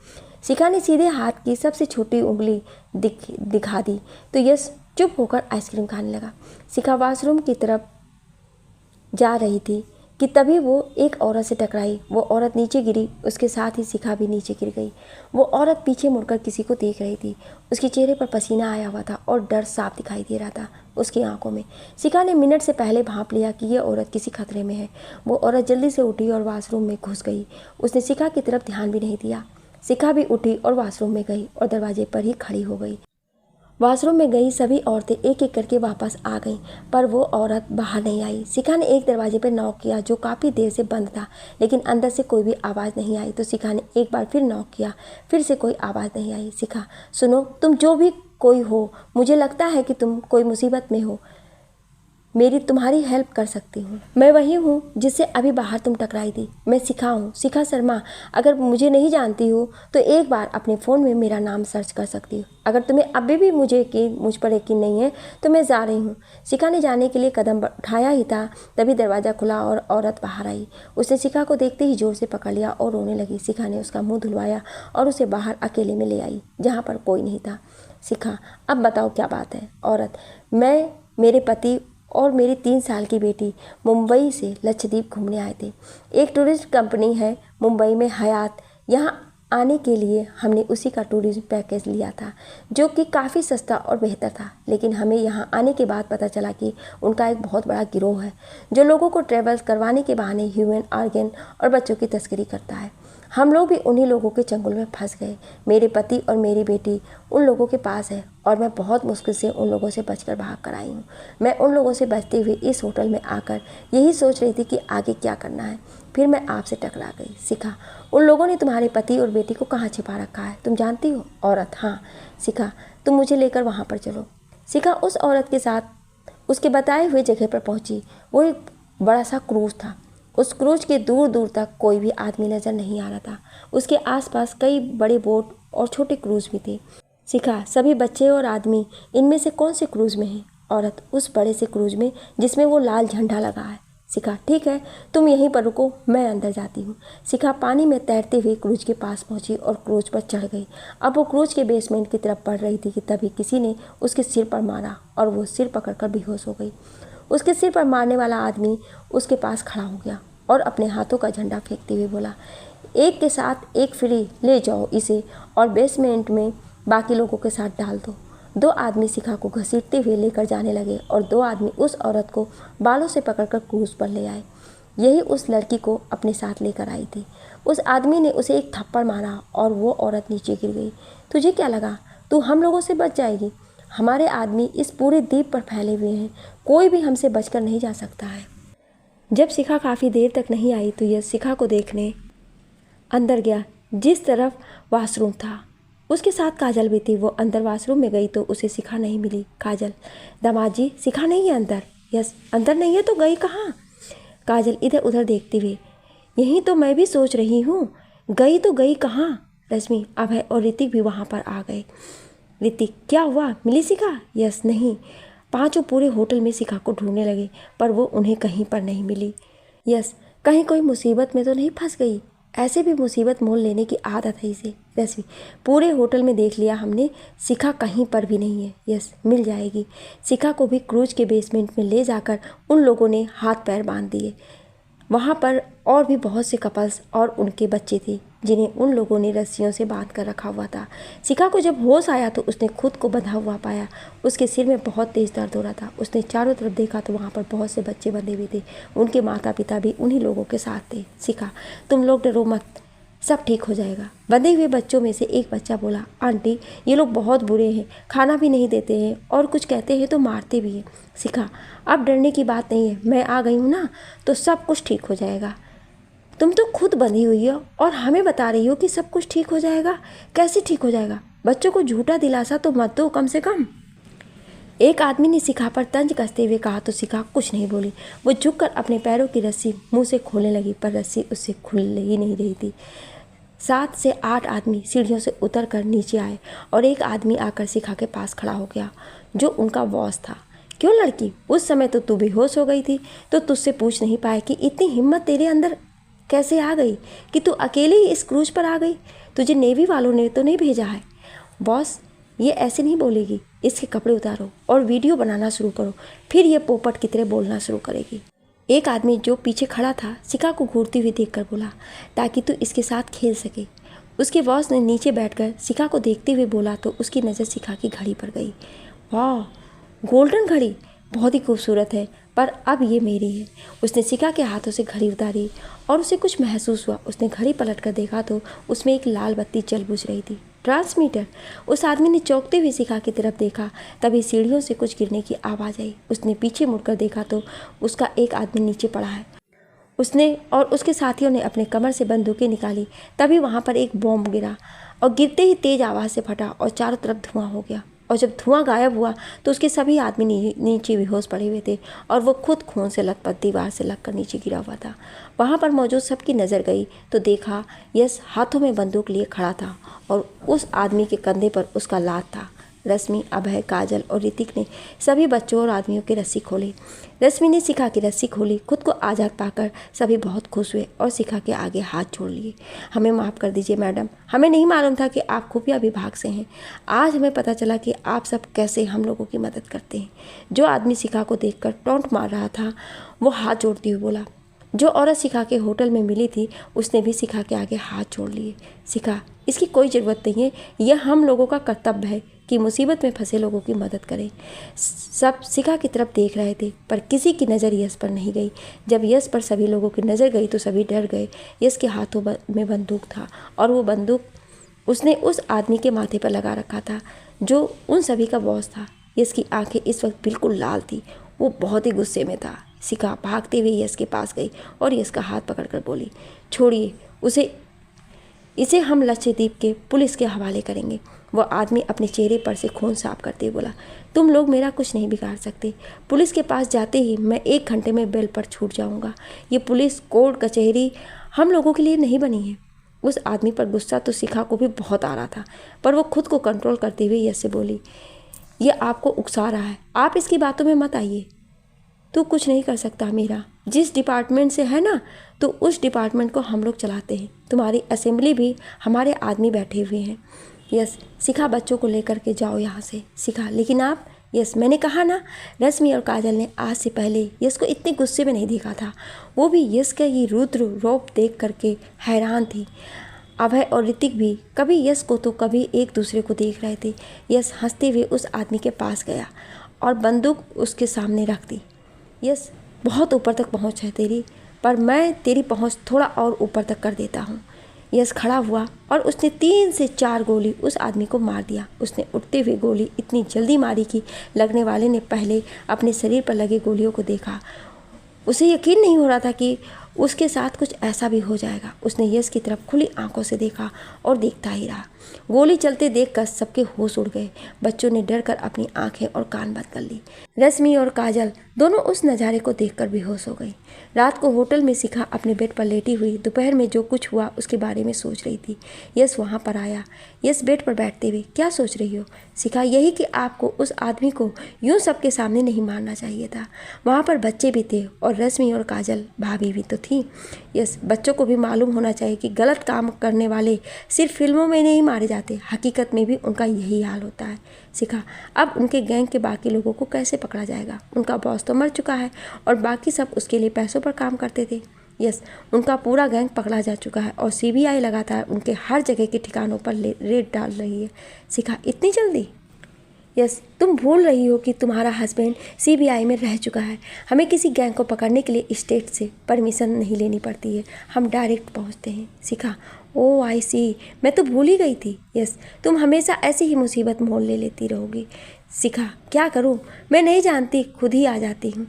शिखा ने सीधे हाथ की सबसे छोटी उंगली दिखा दी तो यश चुप होकर आइसक्रीम खाने लगा। शिखा वॉशरूम की तरफ जा रही थी कि तभी वो एक औरत से टकराई। वो औरत नीचे गिरी, उसके साथ ही शिखा भी नीचे गिर गई। वो औरत पीछे मुड़कर किसी को देख रही थी। उसके चेहरे पर पसीना आया हुआ था और डर साफ दिखाई दे रहा था उसकी आंखों में। शिखा ने मिनट से पहले भांप लिया कि यह औरत किसी खतरे में है। वो औरत जल्दी से उठी और वॉशरूम में घुस गई। उसने शिखा की तरफ ध्यान भी नहीं दिया। शिखा भी उठी और वॉशरूम में गई और दरवाजे पर ही खड़ी हो गई। वॉशरूम में गई सभी औरतें एक एक करके वापस आ गईं, पर वो औरत बाहर नहीं आई। शिखा ने एक दरवाजे पर नॉक किया जो काफ़ी देर से बंद था, लेकिन अंदर से कोई भी आवाज़ नहीं आई। तो शिखा ने एक बार फिर नॉक किया, फिर से कोई आवाज़ नहीं आई। शिखा, सुनो, तुम जो भी कोई हो, मुझे लगता है कि तुम कोई मुसीबत में हो, मेरी तुम्हारी हेल्प कर सकती हूँ। मैं वही हूँ जिससे अभी बाहर तुम टकराई थी। मैं शिखा हूँ, शिखा शर्मा। अगर मुझे नहीं जानती हो तो एक बार अपने फ़ोन में मेरा नाम सर्च कर सकती हो। अगर तुम्हें अभी भी मुझ पर यकीन नहीं है तो मैं जा रही हूँ। शिखा ने जाने के लिए कदम उठाया ही था तभी दरवाज़ा खुला और औरत बाहर आई। उसने शिखा को देखते ही जोर से पकड़ लिया और रोने लगी। शिखा ने उसका मुँह धुलवाया और उसे बाहर अकेले में ले आई जहाँ पर कोई नहीं था। शिखा, अब बताओ क्या बात है? औरत, मैं, मेरे पति और मेरी 3 साल की बेटी मुंबई से लक्षद्वीप घूमने आए थे। एक टूरिस्ट कंपनी है मुंबई में, हयात। यहाँ आने के लिए हमने उसी का टूरिज्म पैकेज लिया था जो कि काफ़ी सस्ता और बेहतर था, लेकिन हमें यहाँ आने के बाद पता चला कि उनका एक बहुत बड़ा गिरोह है जो लोगों को ट्रेवल्स करवाने के बहाने ह्यूमन ऑर्गन और बच्चों की तस्करी करता है। हम लोग भी उन्हीं लोगों के चंगुल में फंस गए। मेरे पति और मेरी बेटी उन लोगों के पास है और मैं बहुत मुश्किल से उन लोगों से बचकर भाग कर आई हूँ। मैं उन लोगों से बचते हुए इस होटल में आकर यही सोच रही थी कि आगे क्या करना है, फिर मैं आपसे टकरा गई। शिखा, उन लोगों ने तुम्हारे पति और बेटी को कहाँ छिपा रखा है, तुम जानती हो? औरत, हाँ। शिखा, तुम मुझे लेकर वहाँ पर चलो। शिखा उस औरत के साथ उसके बताए हुए जगह पर पहुँची। वो एक बड़ा सा क्रूज था। उस क्रूज के दूर दूर तक कोई भी आदमी नजर नहीं आ रहा था। उसके आसपास कई बड़े बोट और छोटे क्रूज भी थे। शिखा, सभी बच्चे और आदमी इनमें से कौन से क्रूज में हैं? औरत, उस बड़े से क्रूज में जिसमें वो लाल झंडा लगा है। शिखा, ठीक है, तुम यहीं पर रुको, मैं अंदर जाती हूँ। शिखा पानी में तैरते हुए क्रूज के पास पहुंची और क्रूज पर चढ़ गई। अब वो क्रूज के बेसमेंट की तरफ बढ़ रही थी कि तभी किसी ने उसके सिर पर मारा और वो सिर पकड़कर बेहोश हो गई। उसके सिर पर मारने वाला आदमी उसके पास खड़ा हो गया और अपने हाथों का झंडा फेंकते हुए बोला, एक के साथ एक फ्री, ले जाओ इसे और बेसमेंट में बाकी लोगों के साथ डाल दो। दो आदमी शिखा को घसीटते हुए लेकर जाने लगे और दो आदमी उस औरत को बालों से पकड़कर क्रूज पर ले आए। यही उस लड़की को अपने साथ लेकर आई थी। उस आदमी ने उसे एक थप्पड़ मारा और वो औरत नीचे गिर गई। तुझे क्या लगा तू हम लोगों से बच जाएगी? हमारे आदमी इस पूरे द्वीप पर फैले हुए हैं, कोई भी हमसे बचकर नहीं जा सकता है। जब शिखा काफ़ी देर तक नहीं आई तो यश शिखा को देखने अंदर गया, जिस तरफ वॉशरूम था। उसके साथ काजल भी थी। वो अंदर वॉशरूम में गई तो उसे शिखा नहीं मिली। काजल, दामाद जी, शिखा नहीं है अंदर। यस, अंदर नहीं है तो गई कहाँ? काजल इधर उधर देखते हुए, यही तो मैं भी सोच रही हूँ, गई तो गई कहाँ? रश्मि, अभय और ऋतिक भी वहाँ पर आ गए। ऋतिक, क्या हुआ, मिली शिखा? यस, नहीं। पांचों पूरे होटल में शिखा को ढूंढने लगे पर वो उन्हें कहीं पर नहीं मिली। यस, कहीं कोई मुसीबत में तो नहीं फंस गई? ऐसे भी मुसीबत मोल लेने की आदत है इसे। रश्मि, पूरे होटल में देख लिया हमने, शिखा कहीं पर भी नहीं है। यस, मिल जाएगी। शिखा को भी क्रूज के बेसमेंट में ले जाकर उन लोगों ने हाथ पैर बांध दिए। वहाँ पर और भी बहुत से कपल्स और उनके बच्चे थे जिन्हें उन लोगों ने रस्सियों से बांध कर रखा हुआ था। शिखा को जब होश आया तो उसने खुद को बंधा हुआ पाया। उसके सिर में बहुत तेज दर्द हो रहा था। उसने चारों तरफ देखा तो वहाँ पर बहुत से बच्चे बंधे हुए थे। उनके माता पिता भी उन्हीं लोगों के साथ थे। शिखा, तुम लोग डरो मत, सब ठीक हो जाएगा। बंधे हुए बच्चों में से एक बच्चा बोला, आंटी, ये लोग बहुत बुरे हैं, खाना भी नहीं देते हैं और कुछ कहते हैं तो मारते भी हैं। शिखा, अब डरने की बात नहीं है, मैं आ गई हूँ ना, तो सब कुछ ठीक हो जाएगा। तुम तो खुद बंधी हुई हो और हमें बता रही हो कि सब कुछ ठीक हो जाएगा। कैसे ठीक हो जाएगा? बच्चों को झूठा दिलासा तो मत दो कम से कम। एक आदमी ने शिखा पर तंज कसते हुए कहा तो शिखा कुछ नहीं बोली। वो झुककर अपने पैरों की रस्सी मुंह से खोलने लगी पर रस्सी उससे खुल ही नहीं रही थी। 7 से 8 आदमी सीढ़ियों से उतर कर नीचे आए और एक आदमी आकर शिखा के पास खड़ा हो गया जो उनका बॉस था। क्यों लड़की, उस समय तो तू बेहोश हो गई थी, तो तुझसे पूछ नहीं पाए कि इतनी हिम्मत तेरे अंदर कैसे आ गई कि तू अकेले ही इस क्रूज पर आ गई? तुझे नेवी वालों ने तो नहीं भेजा है? बॉस, ये ऐसे नहीं बोलेगी, इसके कपड़े उतारो और वीडियो बनाना शुरू करो, फिर ये पोपट की तरह बोलना शुरू करेगी। एक आदमी जो पीछे खड़ा था शिखा को घूरती हुई देखकर बोला, ताकि तू इसके साथ खेल सके। उसके बॉस ने नीचे बैठकर शिखा को देखते हुए बोला तो उसकी नज़र शिखा की घड़ी पर गई। वाह, गोल्डन घड़ी बहुत ही खूबसूरत है, पर अब ये मेरी है। उसने शिखा के हाथों से घड़ी उतारी और उसे कुछ महसूस हुआ। उसने घड़ी पलट कर देखा तो उसमें एक लाल बत्ती जल बुझ रही थी। ट्रांसमीटर। उस आदमी ने चौंकते हुए शिखा की तरफ देखा, तभी सीढ़ियों से कुछ गिरने की आवाज़ आई। उसने पीछे मुड़कर देखा तो उसका एक आदमी नीचे पड़ा है। उसने और उसके साथियों ने अपने कमर से बंदूकें निकाली। तभी वहाँ पर एक बॉम्ब गिरा और गिरते ही तेज आवाज़ से फटा और चारों तरफ धुआं हो गया। और जब धुआं गायब हुआ तो उसके सभी आदमी नीचे बेहोश पड़े हुए थे और वो खुद खून से लथपथ दीवार से लगकर नीचे गिरा हुआ था। वहाँ पर मौजूद सबकी नज़र गई तो देखा यश हाथों में बंदूक लिए खड़ा था और उस आदमी के कंधे पर उसका लात था। रश्मि, अभय, काजल और ऋतिक ने सभी बच्चों और आदमियों की रस्सी खोली। रश्मि ने शिखा की रस्सी खोली। खुद को आज़ाद पाकर सभी बहुत खुश हुए और शिखा के आगे हाथ जोड़ लिए। हमें माफ़ कर दीजिए मैडम, हमें नहीं मालूम था कि आप खुफिया विभाग से हैं। आज हमें पता चला कि आप सब कैसे हम लोगों की मदद करते हैं। जो आदमी शिखा को देखकर टॉन्ट मार रहा था वो हाथ जोड़ते हुए बोला। जो औरत शिखा के होटल में मिली थी उसने भी शिखा के आगे हाथ जोड़ लिए। शिखा, इसकी कोई ज़रूरत नहीं है, यह हम लोगों का कर्तव्य है कि मुसीबत में फंसे लोगों की मदद करे। सब शिखा की तरफ देख रहे थे, पर किसी की नज़र यश पर नहीं गई। जब यश पर सभी लोगों की नज़र गई तो सभी डर गए। यश के हाथों में बंदूक था और वो बंदूक उसने उस आदमी के माथे पर लगा रखा था जो उन सभी का बॉस था। यश की आंखें इस वक्त बिल्कुल लाल थी, वो बहुत ही गुस्से में था। शिखा भागते हुए यश के पास गई और यश का हाथ पकड़कर बोली, छोड़िए इसे हम लक्षद्वीप के पुलिस के हवाले करेंगे। वो आदमी अपने चेहरे पर से खून साफ करते हुए बोला, तुम लोग मेरा कुछ नहीं बिगाड़ सकते। पुलिस के पास जाते ही मैं 1 घंटे में बेल पर छूट जाऊंगा। ये पुलिस कोर्ट कचहरी हम लोगों के लिए नहीं बनी है। उस आदमी पर गुस्सा तो शिखा को भी बहुत आ रहा था, पर वो खुद को कंट्रोल करते हुए यश से बोली, ये आपको उकसा रहा है, आप इसकी बातों में मत आइए। तू कुछ नहीं कर सकता मीरा, जिस डिपार्टमेंट से है ना, तो उस डिपार्टमेंट को हम लोग चलाते हैं। तुम्हारी असेंबली भी हमारे आदमी बैठे हुए हैं। यस, शिखा बच्चों को लेकर के जाओ यहाँ से। शिखा, लेकिन आप। यस, मैंने कहा ना। रश्मि और काजल ने आज से पहले यश को इतने गुस्से में नहीं देखा था। वो भी यश का ये रुद्र रूप देख करके हैरान थी। अभय और ऋतिक भी कभी यश को तो कभी एक दूसरे को देख रहे थे। यश हंसते हुए उस आदमी के पास गया और बंदूक उसके सामने रख दी। यस, बहुत ऊपर तक पहुंच है तेरी, पर मैं तेरी पहुंच थोड़ा और ऊपर तक कर देता हूं। यश खड़ा हुआ और उसने 3 से 4 गोली उस आदमी को मार दिया। उसने उठते हुए गोली इतनी जल्दी मारी कि लगने वाले ने पहले अपने शरीर पर लगे गोलियों को देखा। उसे यकीन नहीं हो रहा था कि उसके साथ कुछ ऐसा भी हो जाएगा। उसने यश की तरफ खुली आंखों से देखा और देखता ही रहा। गोली चलते देखकर सबके होश उड़ गए। बच्चों ने डरकर अपनी आंखें और कान बंद कर ली। रश्मि और काजल दोनों उस नज़ारे को देखकर बेहोश हो गई। रात को होटल में शिखा अपने बेड पर लेटी हुई दोपहर में जो कुछ हुआ उसके बारे में सोच रही थी। यश वहाँ पर आया। यश बेड पर बैठते हुए, क्या सोच रही हो? शिखा, यही कि आपको उस आदमी को यूं सबके सामने नहीं मारना चाहिए था। वहाँ पर बच्चे भी थे और रश्मि और काजल भाभी भी तो थी। यस, बच्चों को भी मालूम होना चाहिए कि गलत काम करने वाले सिर्फ फिल्मों में नहीं मारे जाते, हकीकत में भी उनका यही हाल होता है। शिखा, अब उनके गैंग के बाकी लोगों को कैसे पकड़ा जाएगा? उनका बॉस तो मर चुका है और बाकी सब उसके लिए पैसों पर काम करते थे। यस, उनका पूरा गैंग पकड़ा जा चुका है और सीबीआई लगातार उनके हर जगह के ठिकानों पर रेड डाल रही है। शिखा, इतनी जल्दी? यस, तुम भूल रही हो कि तुम्हारा हस्बैंड सीबीआई में रह चुका है। हमें किसी गैंग को पकड़ने के लिए स्टेट से परमिशन नहीं लेनी पड़ती है, हम डायरेक्ट पहुंचते हैं। शिखा, ओ आई सी, मैं तो भूल ही गई थी। यस, तुम हमेशा ऐसी ही मुसीबत मोल ले लेती रहोगी। शिखा, क्या करूं? मैं नहीं जानती, खुद ही आ जाती हूँ।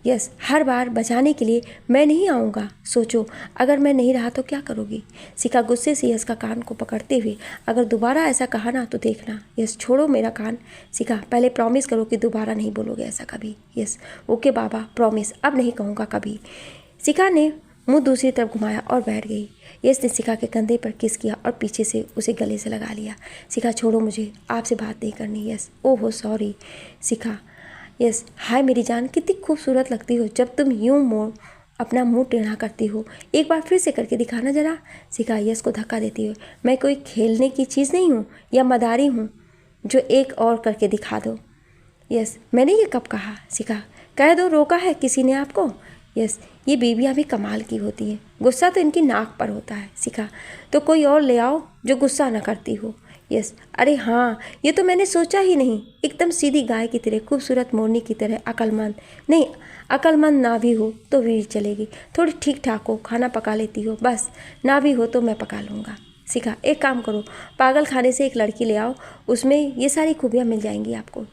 यस, हर बार बचाने के लिए मैं नहीं आऊँगा। सोचो, अगर मैं नहीं रहा तो क्या करोगी? शिखा गुस्से से यस का कान को पकड़ते हुए, अगर दोबारा ऐसा कहा ना तो देखना। यस, छोड़ो मेरा कान। शिखा, पहले प्रॉमिस करो कि दोबारा नहीं बोलोगे ऐसा कभी। यस, ओके बाबा, प्रॉमिस, अब नहीं कहूँगा कभी। शिखा ने मुंह दूसरी तरफ घुमाया और बैठ गई। यस ने शिखा के कंधे पर किस किया और पीछे से उसे गले से लगा लिया। शिखा, छोड़ो मुझे, आपसे बात नहीं करनी। यस, ओहो सॉरी। शिखा, यस, हाय मेरी जान, कितनी खूबसूरत लगती हो जब तुम यूं अपना मुंह टेढ़ा करती हो। एक बार फिर से करके दिखाना जरा। शिखा यस को धक्का देती हो, मैं कोई खेलने की चीज़ नहीं हूँ या मदारी हूँ जो एक और करके दिखा दो। यस, मैंने ये कब कहा? शिखा, कह दो, रोका है किसी ने आपको? यस, ये बीवियाँ भी कमाल की होती हैं, गुस्सा तो इनकी नाक पर होता है। शिखा, तो कोई और ले आओ जो गुस्सा ना करती हो। यस, अरे हाँ, ये तो मैंने सोचा ही नहीं। एकदम सीधी गाय की तरह, खूबसूरत मोरनी की तरह, अक्लमंद नहीं, अक्लमंद ना भी हो तो भी चलेगी, थोड़ी ठीक ठाक हो, खाना पका लेती हो, बस ना भी हो तो मैं पका लूँगा। शिखा, एक काम करो, पागल खाने से एक लड़की ले आओ, उसमें ये सारी खूबियाँ मिल जाएंगी आपको।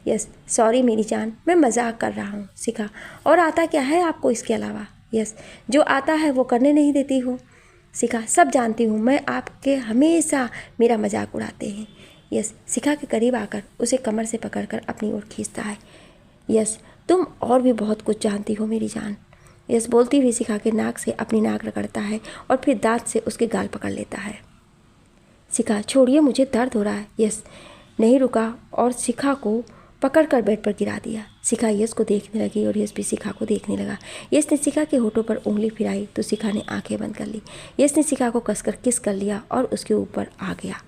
यस, सॉरी मेरी जान, मैं मजाक कर रहा हूँ। शिखा, और आता क्या है आपको इसके अलावा? यस, जो आता है वो करने नहीं देती हो। शिखा, सब जानती हूँ मैं, आपके हमेशा मेरा मजाक उड़ाते हैं। यस, शिखा के करीब आकर उसे कमर से पकड़कर अपनी ओर खींचता है। यस, तुम और भी बहुत कुछ जानती हो मेरी जान। यस बोलती हुई शिखा के नाक से अपनी नाक रगड़ता है और फिर दांत से उसके गाल पकड़ लेता है। शिखा, छोड़िए, मुझे दर्द हो रहा है। यस नहीं रुका और शिखा को पकड़कर बेड पर गिरा दिया। शिखा यश को देखने लगी और यश भी शिखा को देखने लगा। यश ने शिखा के होठों पर उंगली फिराई तो शिखा ने आंखें बंद कर ली। यश ने शिखा को कसकर किस कर लिया और उसके ऊपर आ गया।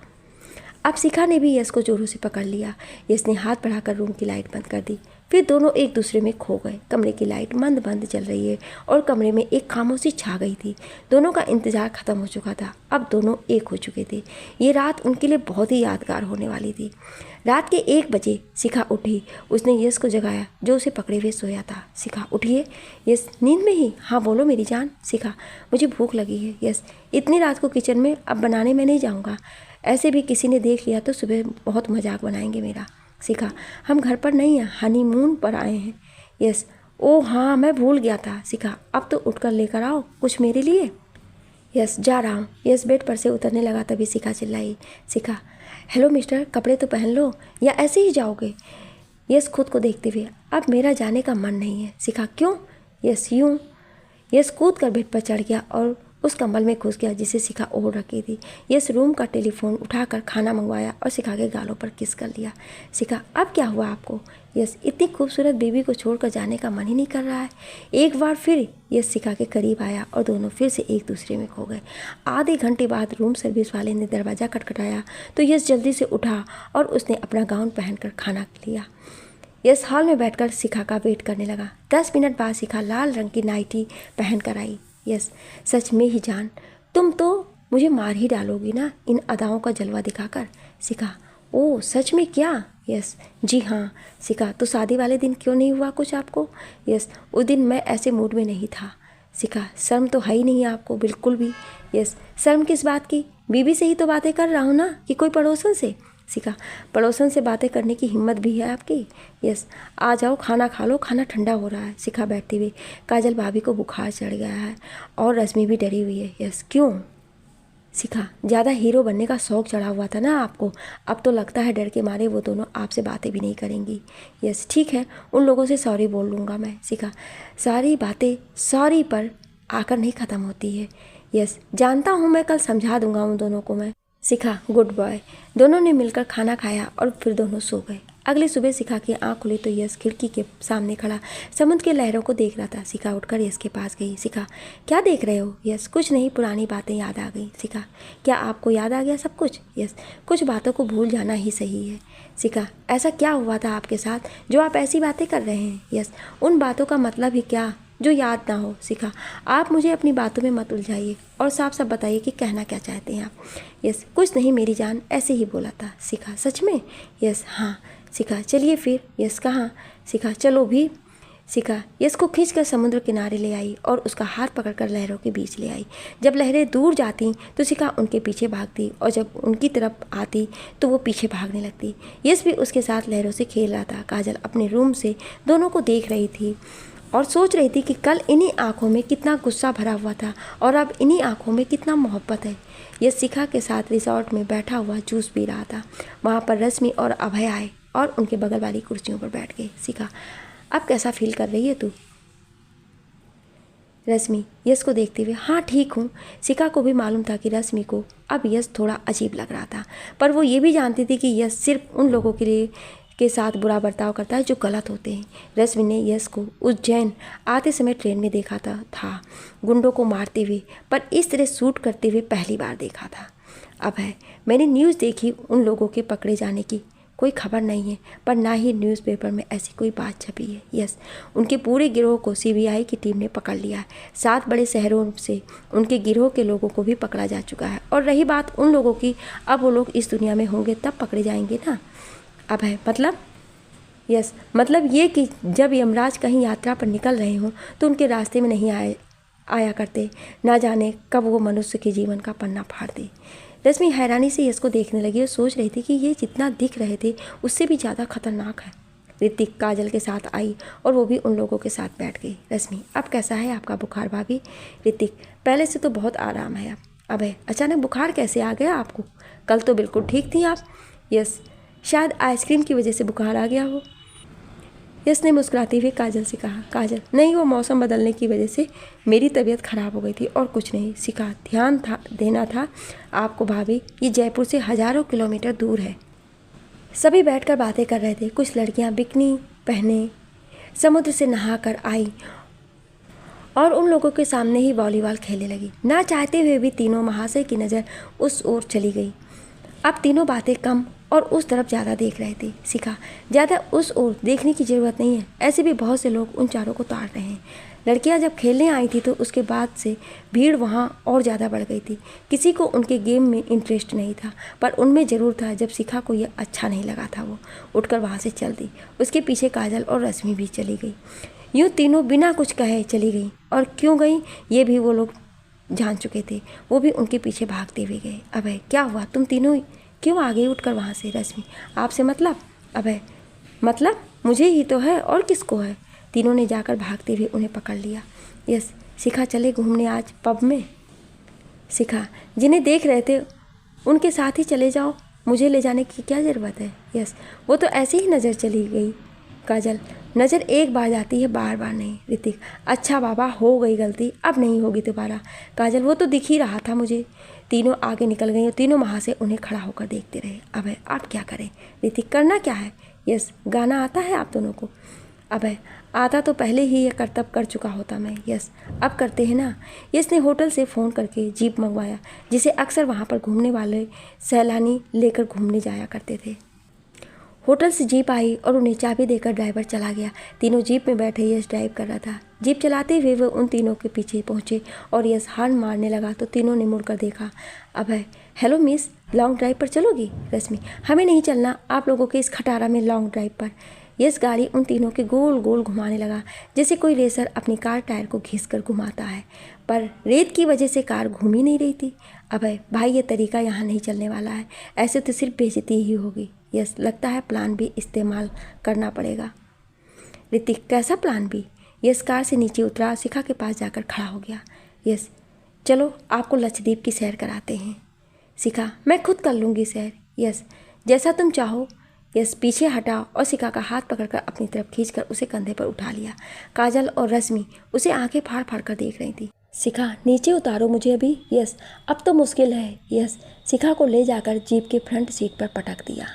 अब शिखा ने भी यश को जोरों से पकड़ लिया। यश ने हाथ बढ़ाकर रूम की लाइट बंद कर दी। फिर दोनों एक दूसरे में खो गए। कमरे की लाइट मंद मंद जल रही है और कमरे में एक खामोशी छा गई थी। दोनों का इंतजार खत्म हो चुका था, अब दोनों एक हो चुके थे। ये रात उनके लिए बहुत ही यादगार होने वाली थी। रात के 1 बजे शिखा उठी। उसने यश को जगाया जो उसे पकड़े हुए सोया था। शिखा, उठिए। यश, नींद में ही? हाँ बोलो मेरी जान। शिखा, मुझे भूख लगी है। यश, इतनी रात को किचन में? अब बनाने मैं नहीं जाऊँगा, ऐसे भी किसी ने देख लिया तो सुबह बहुत मजाक बनाएंगे मेरा। शिखा, हम घर पर नहीं हैं, हनीमून पर आए हैं। यश, ओ हाँ मैं भूल गया था। शिखा, अब तो उठकर लेकर आओ कुछ मेरे लिए। यश, जा रहा हूँ। यश बेड पर से उतरने लगा तभी शिखा चिल्लाई। शिखा, हेलो मिस्टर, कपड़े तो पहन लो या ऐसे ही जाओगे? यश खुद को देखते हुए, अब मेरा जाने का मन नहीं है। शिखा, क्यों? यश, यूँ। यश कूद कर बेड पर चढ़ गया और उस कंबल में घुस गया जिसे शिखा ओढ़ रखी थी। यश रूम का टेलीफोन उठाकर खाना मंगवाया और शिखा के गालों पर किस कर लिया। शिखा, अब क्या हुआ आपको? यश, इतनी खूबसूरत बीवी को छोड़कर जाने का मन ही नहीं कर रहा है। एक बार फिर यश शिखा के करीब आया और दोनों फिर से एक दूसरे में खो गए। आधे घंटे बाद रूम सर्विस वाले ने दरवाज़ा खटखटाया तो यश जल्दी से उठा और उसने अपना गाउन पहनकर खाना लिया। यश हॉल में बैठकर शिखा का वेट करने लगा। 10 मिनट बाद शिखा लाल रंग की नाइटी पहन कर आई। यस, सच में ही जान, तुम तो मुझे मार ही डालोगी ना इन अदाओं का जलवा दिखाकर। शिखा, ओह सच में क्या? यस, जी हाँ। शिखा, तो शादी वाले दिन क्यों नहीं हुआ कुछ आपको? यस, उस दिन मैं ऐसे मूड में नहीं था। शिखा, शर्म तो है ही नहीं आपको बिल्कुल भी। यस, शर्म किस बात की? बीबी से ही तो बातें कर रहा हूँ ना, कि कोई पड़ोसन से? शिखा, पड़ोसन से बातें करने की हिम्मत भी है आपकी? यस, आ जाओ खाना खा लो, खाना ठंडा हो रहा है। शिखा बैठती हुई, काजल भाभी को बुखार चढ़ गया है और रश्मि भी डरी हुई है। यस, क्यों? शिखा, ज़्यादा हीरो बनने का शौक चढ़ा हुआ था ना आपको, अब तो लगता है डर के मारे वो दोनों आपसे बातें भी नहीं करेंगी। यस, ठीक है, उन लोगों से सॉरी बोल लूँगा मैं। शिखा, सारी बातें सॉरी पर आकर नहीं ख़त्म होती है। यस, जानता हूँ, मैं कल समझा दूँगा उन दोनों को मैं। शिखा, गुड बॉय। दोनों ने मिलकर खाना खाया और फिर दोनों सो गए। अगली सुबह शिखा की आंख खुली तो यश खिड़की के सामने खड़ा समुद्र के लहरों को देख रहा था। शिखा उठकर यश के पास गई। शिखा, क्या देख रहे हो? यश, कुछ नहीं, पुरानी बातें याद आ गई। शिखा, क्या आपको याद आ गया सब कुछ? यश, कुछ बातों को भूल जाना ही सही है। शिखा, ऐसा क्या हुआ था आपके साथ जो आप ऐसी बातें कर रहे हैं? यश, उन बातों का मतलब ही क्या जो याद ना हो। शिखा, आप मुझे अपनी बातों में मत उलझाइए और साफ साफ बताइए कि कहना क्या चाहते हैं आप। यस, कुछ नहीं मेरी जान, ऐसे ही बोला था। शिखा, सच में? यस, हाँ। शिखा, चलिए फिर। यस, कहाँ? शिखा, चलो भी। शिखा यश को खींचकर समुद्र किनारे ले आई और उसका हाथ पकड़कर लहरों के बीच ले आई। जब लहरें दूर जाती तो शिखा उनके पीछे भागती और जब उनकी तरफ आती तो वो पीछे भागने लगती। यश भी उसके साथ लहरों से खेल रहा था। काजल अपने रूम से दोनों को देख रही थी और सोच रही थी कि कल इन्हीं आँखों में कितना गुस्सा भरा हुआ था और अब इन्हीं आँखों में कितना मोहब्बत है। यह शिखा के साथ रिसोर्ट में बैठा हुआ जूस पी रहा था। वहाँ पर रश्मि और अभय आए और उनके बगल वाली कुर्सियों पर बैठ गए। शिखा, अब कैसा फील कर रही है तू? रश्मि यश को देखते हुए, हाँ ठीक हूँ। शिखा को भी मालूम था कि रश्मि को अब यश थोड़ा अजीब लग रहा था, पर वो ये भी जानती थी कि यश सिर्फ उन लोगों के साथ बुरा बर्ताव करता है जो गलत होते हैं। रश्मि ने यश को उज्जैन आते समय ट्रेन में देखा था गुंडों को मारते हुए, पर इस तरह शूट करते हुए पहली बार देखा था। अब है, मैंने न्यूज़ देखी, उन लोगों के पकड़े जाने की कोई खबर नहीं है, पर ना ही न्यूज़पेपर में ऐसी कोई बात छपी है। यस, उनके पूरे गिरोह को सीबीआई की टीम ने पकड़ लिया है। 7 बड़े शहरों से उनके गिरोह के लोगों को भी पकड़ा जा चुका है। और रही बात उन लोगों की, अब वो लोग इस दुनिया में होंगे तब पकड़े जाएंगे ना। अब है मतलब, यस मतलब ये कि जब यमराज कहीं यात्रा पर निकल रहे हों तो उनके रास्ते में नहीं आया करते। ना जाने कब वो मनुष्य के जीवन का पन्ना फाड़ दे। रश्मि हैरानी से यश को देखने लगी और सोच रही थी कि ये जितना दिख रहे थे उससे भी ज़्यादा खतरनाक है। ऋतिक काजल के साथ आई और वो भी उन लोगों के साथ बैठ गई। रश्मि, अब कैसा है आपका बुखार भाभी? ऋतिक, पहले से तो बहुत आराम है अब है, अचानक बुखार कैसे आ गया आपको? कल तो बिल्कुल ठीक थी आप। यस, शायद आइसक्रीम की वजह से बुखार आ गया हो। यश ने मुस्कुराते हुए काजल से कहा। काजल, नहीं, वो मौसम बदलने की वजह से मेरी तबीयत खराब हो गई थी और कुछ नहीं। शिखा, ध्यान देना था आपको भाभी, ये जयपुर से हज़ारों किलोमीटर दूर है। सभी बैठकर बातें कर रहे थे। कुछ लड़कियां बिकनी पहने समुद्र से नहाकर आई और उन लोगों के सामने ही वॉलीबॉल खेलने लगी। ना चाहते हुए भी तीनों महाशय की नज़र उस ओर चली गई। अब तीनों बातें कम और उस तरफ ज़्यादा देख रहे थे। शिखा, ज़्यादा उस ओर देखने की ज़रूरत नहीं है, ऐसे भी बहुत से लोग उन चारों को ताड़ रहे हैं। लड़कियां जब खेलने आई थी तो उसके बाद से भीड़ वहां और ज़्यादा बढ़ गई थी। किसी को उनके गेम में इंटरेस्ट नहीं था, पर उनमें ज़रूर था। जब शिखा को यह अच्छा नहीं लगा था, वो उठकर वहां से चल दी। उसके पीछे काजल और रश्मि भी चली गई। यूँ तीनों बिना कुछ कहे चली गई, और क्यों गई ये भी वो लोग जान चुके थे। वो भी उनके पीछे भागते हुए गए। अभय, क्या हुआ? तुम तीनों क्यों आ गई उठकर वहाँ से? रश्मि, आपसे मतलब? अभय, मतलब मुझे ही तो है, और किसको है? तीनों ने जाकर भागते हुए उन्हें पकड़ लिया। यस, शिखा चले घूमने आज पब में। शिखा, जिन्हें देख रहे थे उनके साथ ही चले जाओ, मुझे ले जाने की क्या ज़रूरत है? यस, वो तो ऐसे ही नज़र चली गई। काजल, नज़र एक बार जाती है, बार बार नहीं। ऋतिक, अच्छा बाबा, हो गई गलती, अब नहीं होगी दोबारा। काजल, वो तो दिख ही रहा था मुझे। तीनों आगे निकल गई और तीनों वहाँ से उन्हें खड़ा होकर देखते रहे। अभय, आप क्या करें? ऋतिक, करना क्या है? यस, गाना आता है आप दोनों को? अभय, आता तो पहले ही यह करतब कर चुका होता मैं। यस, अब करते हैं ना। यस ने होटल से फ़ोन करके जीप मंगवाया, जिसे अक्सर वहाँ पर घूमने वाले सैलानी लेकर घूमने जाया करते थे। होटल से जीप आई और उन्हें चाबी देकर ड्राइवर चला गया। तीनों जीप में बैठे यश ड्राइव कर रहा था। जीप चलाते हुए वो उन तीनों के पीछे पहुंचे और यश हॉर्न मारने लगा तो तीनों ने मुड़कर देखा। अभय, हेलो मिस, लॉन्ग ड्राइव पर चलोगी? रश्मि, हमें नहीं चलना आप लोगों के इस खटारा में लॉन्ग ड्राइव पर। यश गाड़ी उन तीनों के गोल गोल घुमाने लगा, जैसे कोई रेसर अपनी कार टायर को घिसकर घुमाता है, पर रेत की वजह से कार घूम ही नहीं रही थी। अभय, भाई ये तरीका यहाँ नहीं चलने वाला है, ऐसे तो सिर्फ बेइज्जती ही होगी। यस, लगता है प्लान बी इस्तेमाल करना पड़ेगा। ऋतिक, कैसा प्लान बी? यस कार से नीचे उतरा, शिखा के पास जाकर खड़ा हो गया। यस, चलो आपको लक्षद्वीप की सैर कराते हैं। शिखा, मैं खुद कर लूँगी सैर। यस, जैसा तुम चाहो। यस पीछे हटा और शिखा का हाथ पकड़कर अपनी तरफ खींचकर उसे कंधे पर उठा लिया। काजल और रश्मि उसे आंखें फाड़ फाड़ कर देख रही थी। शिखा, नीचे उतारो मुझे अभी। यस, अब तो मुश्किल है। यस, शिखा को ले जाकर जीप के फ्रंट सीट पर पटक दिया।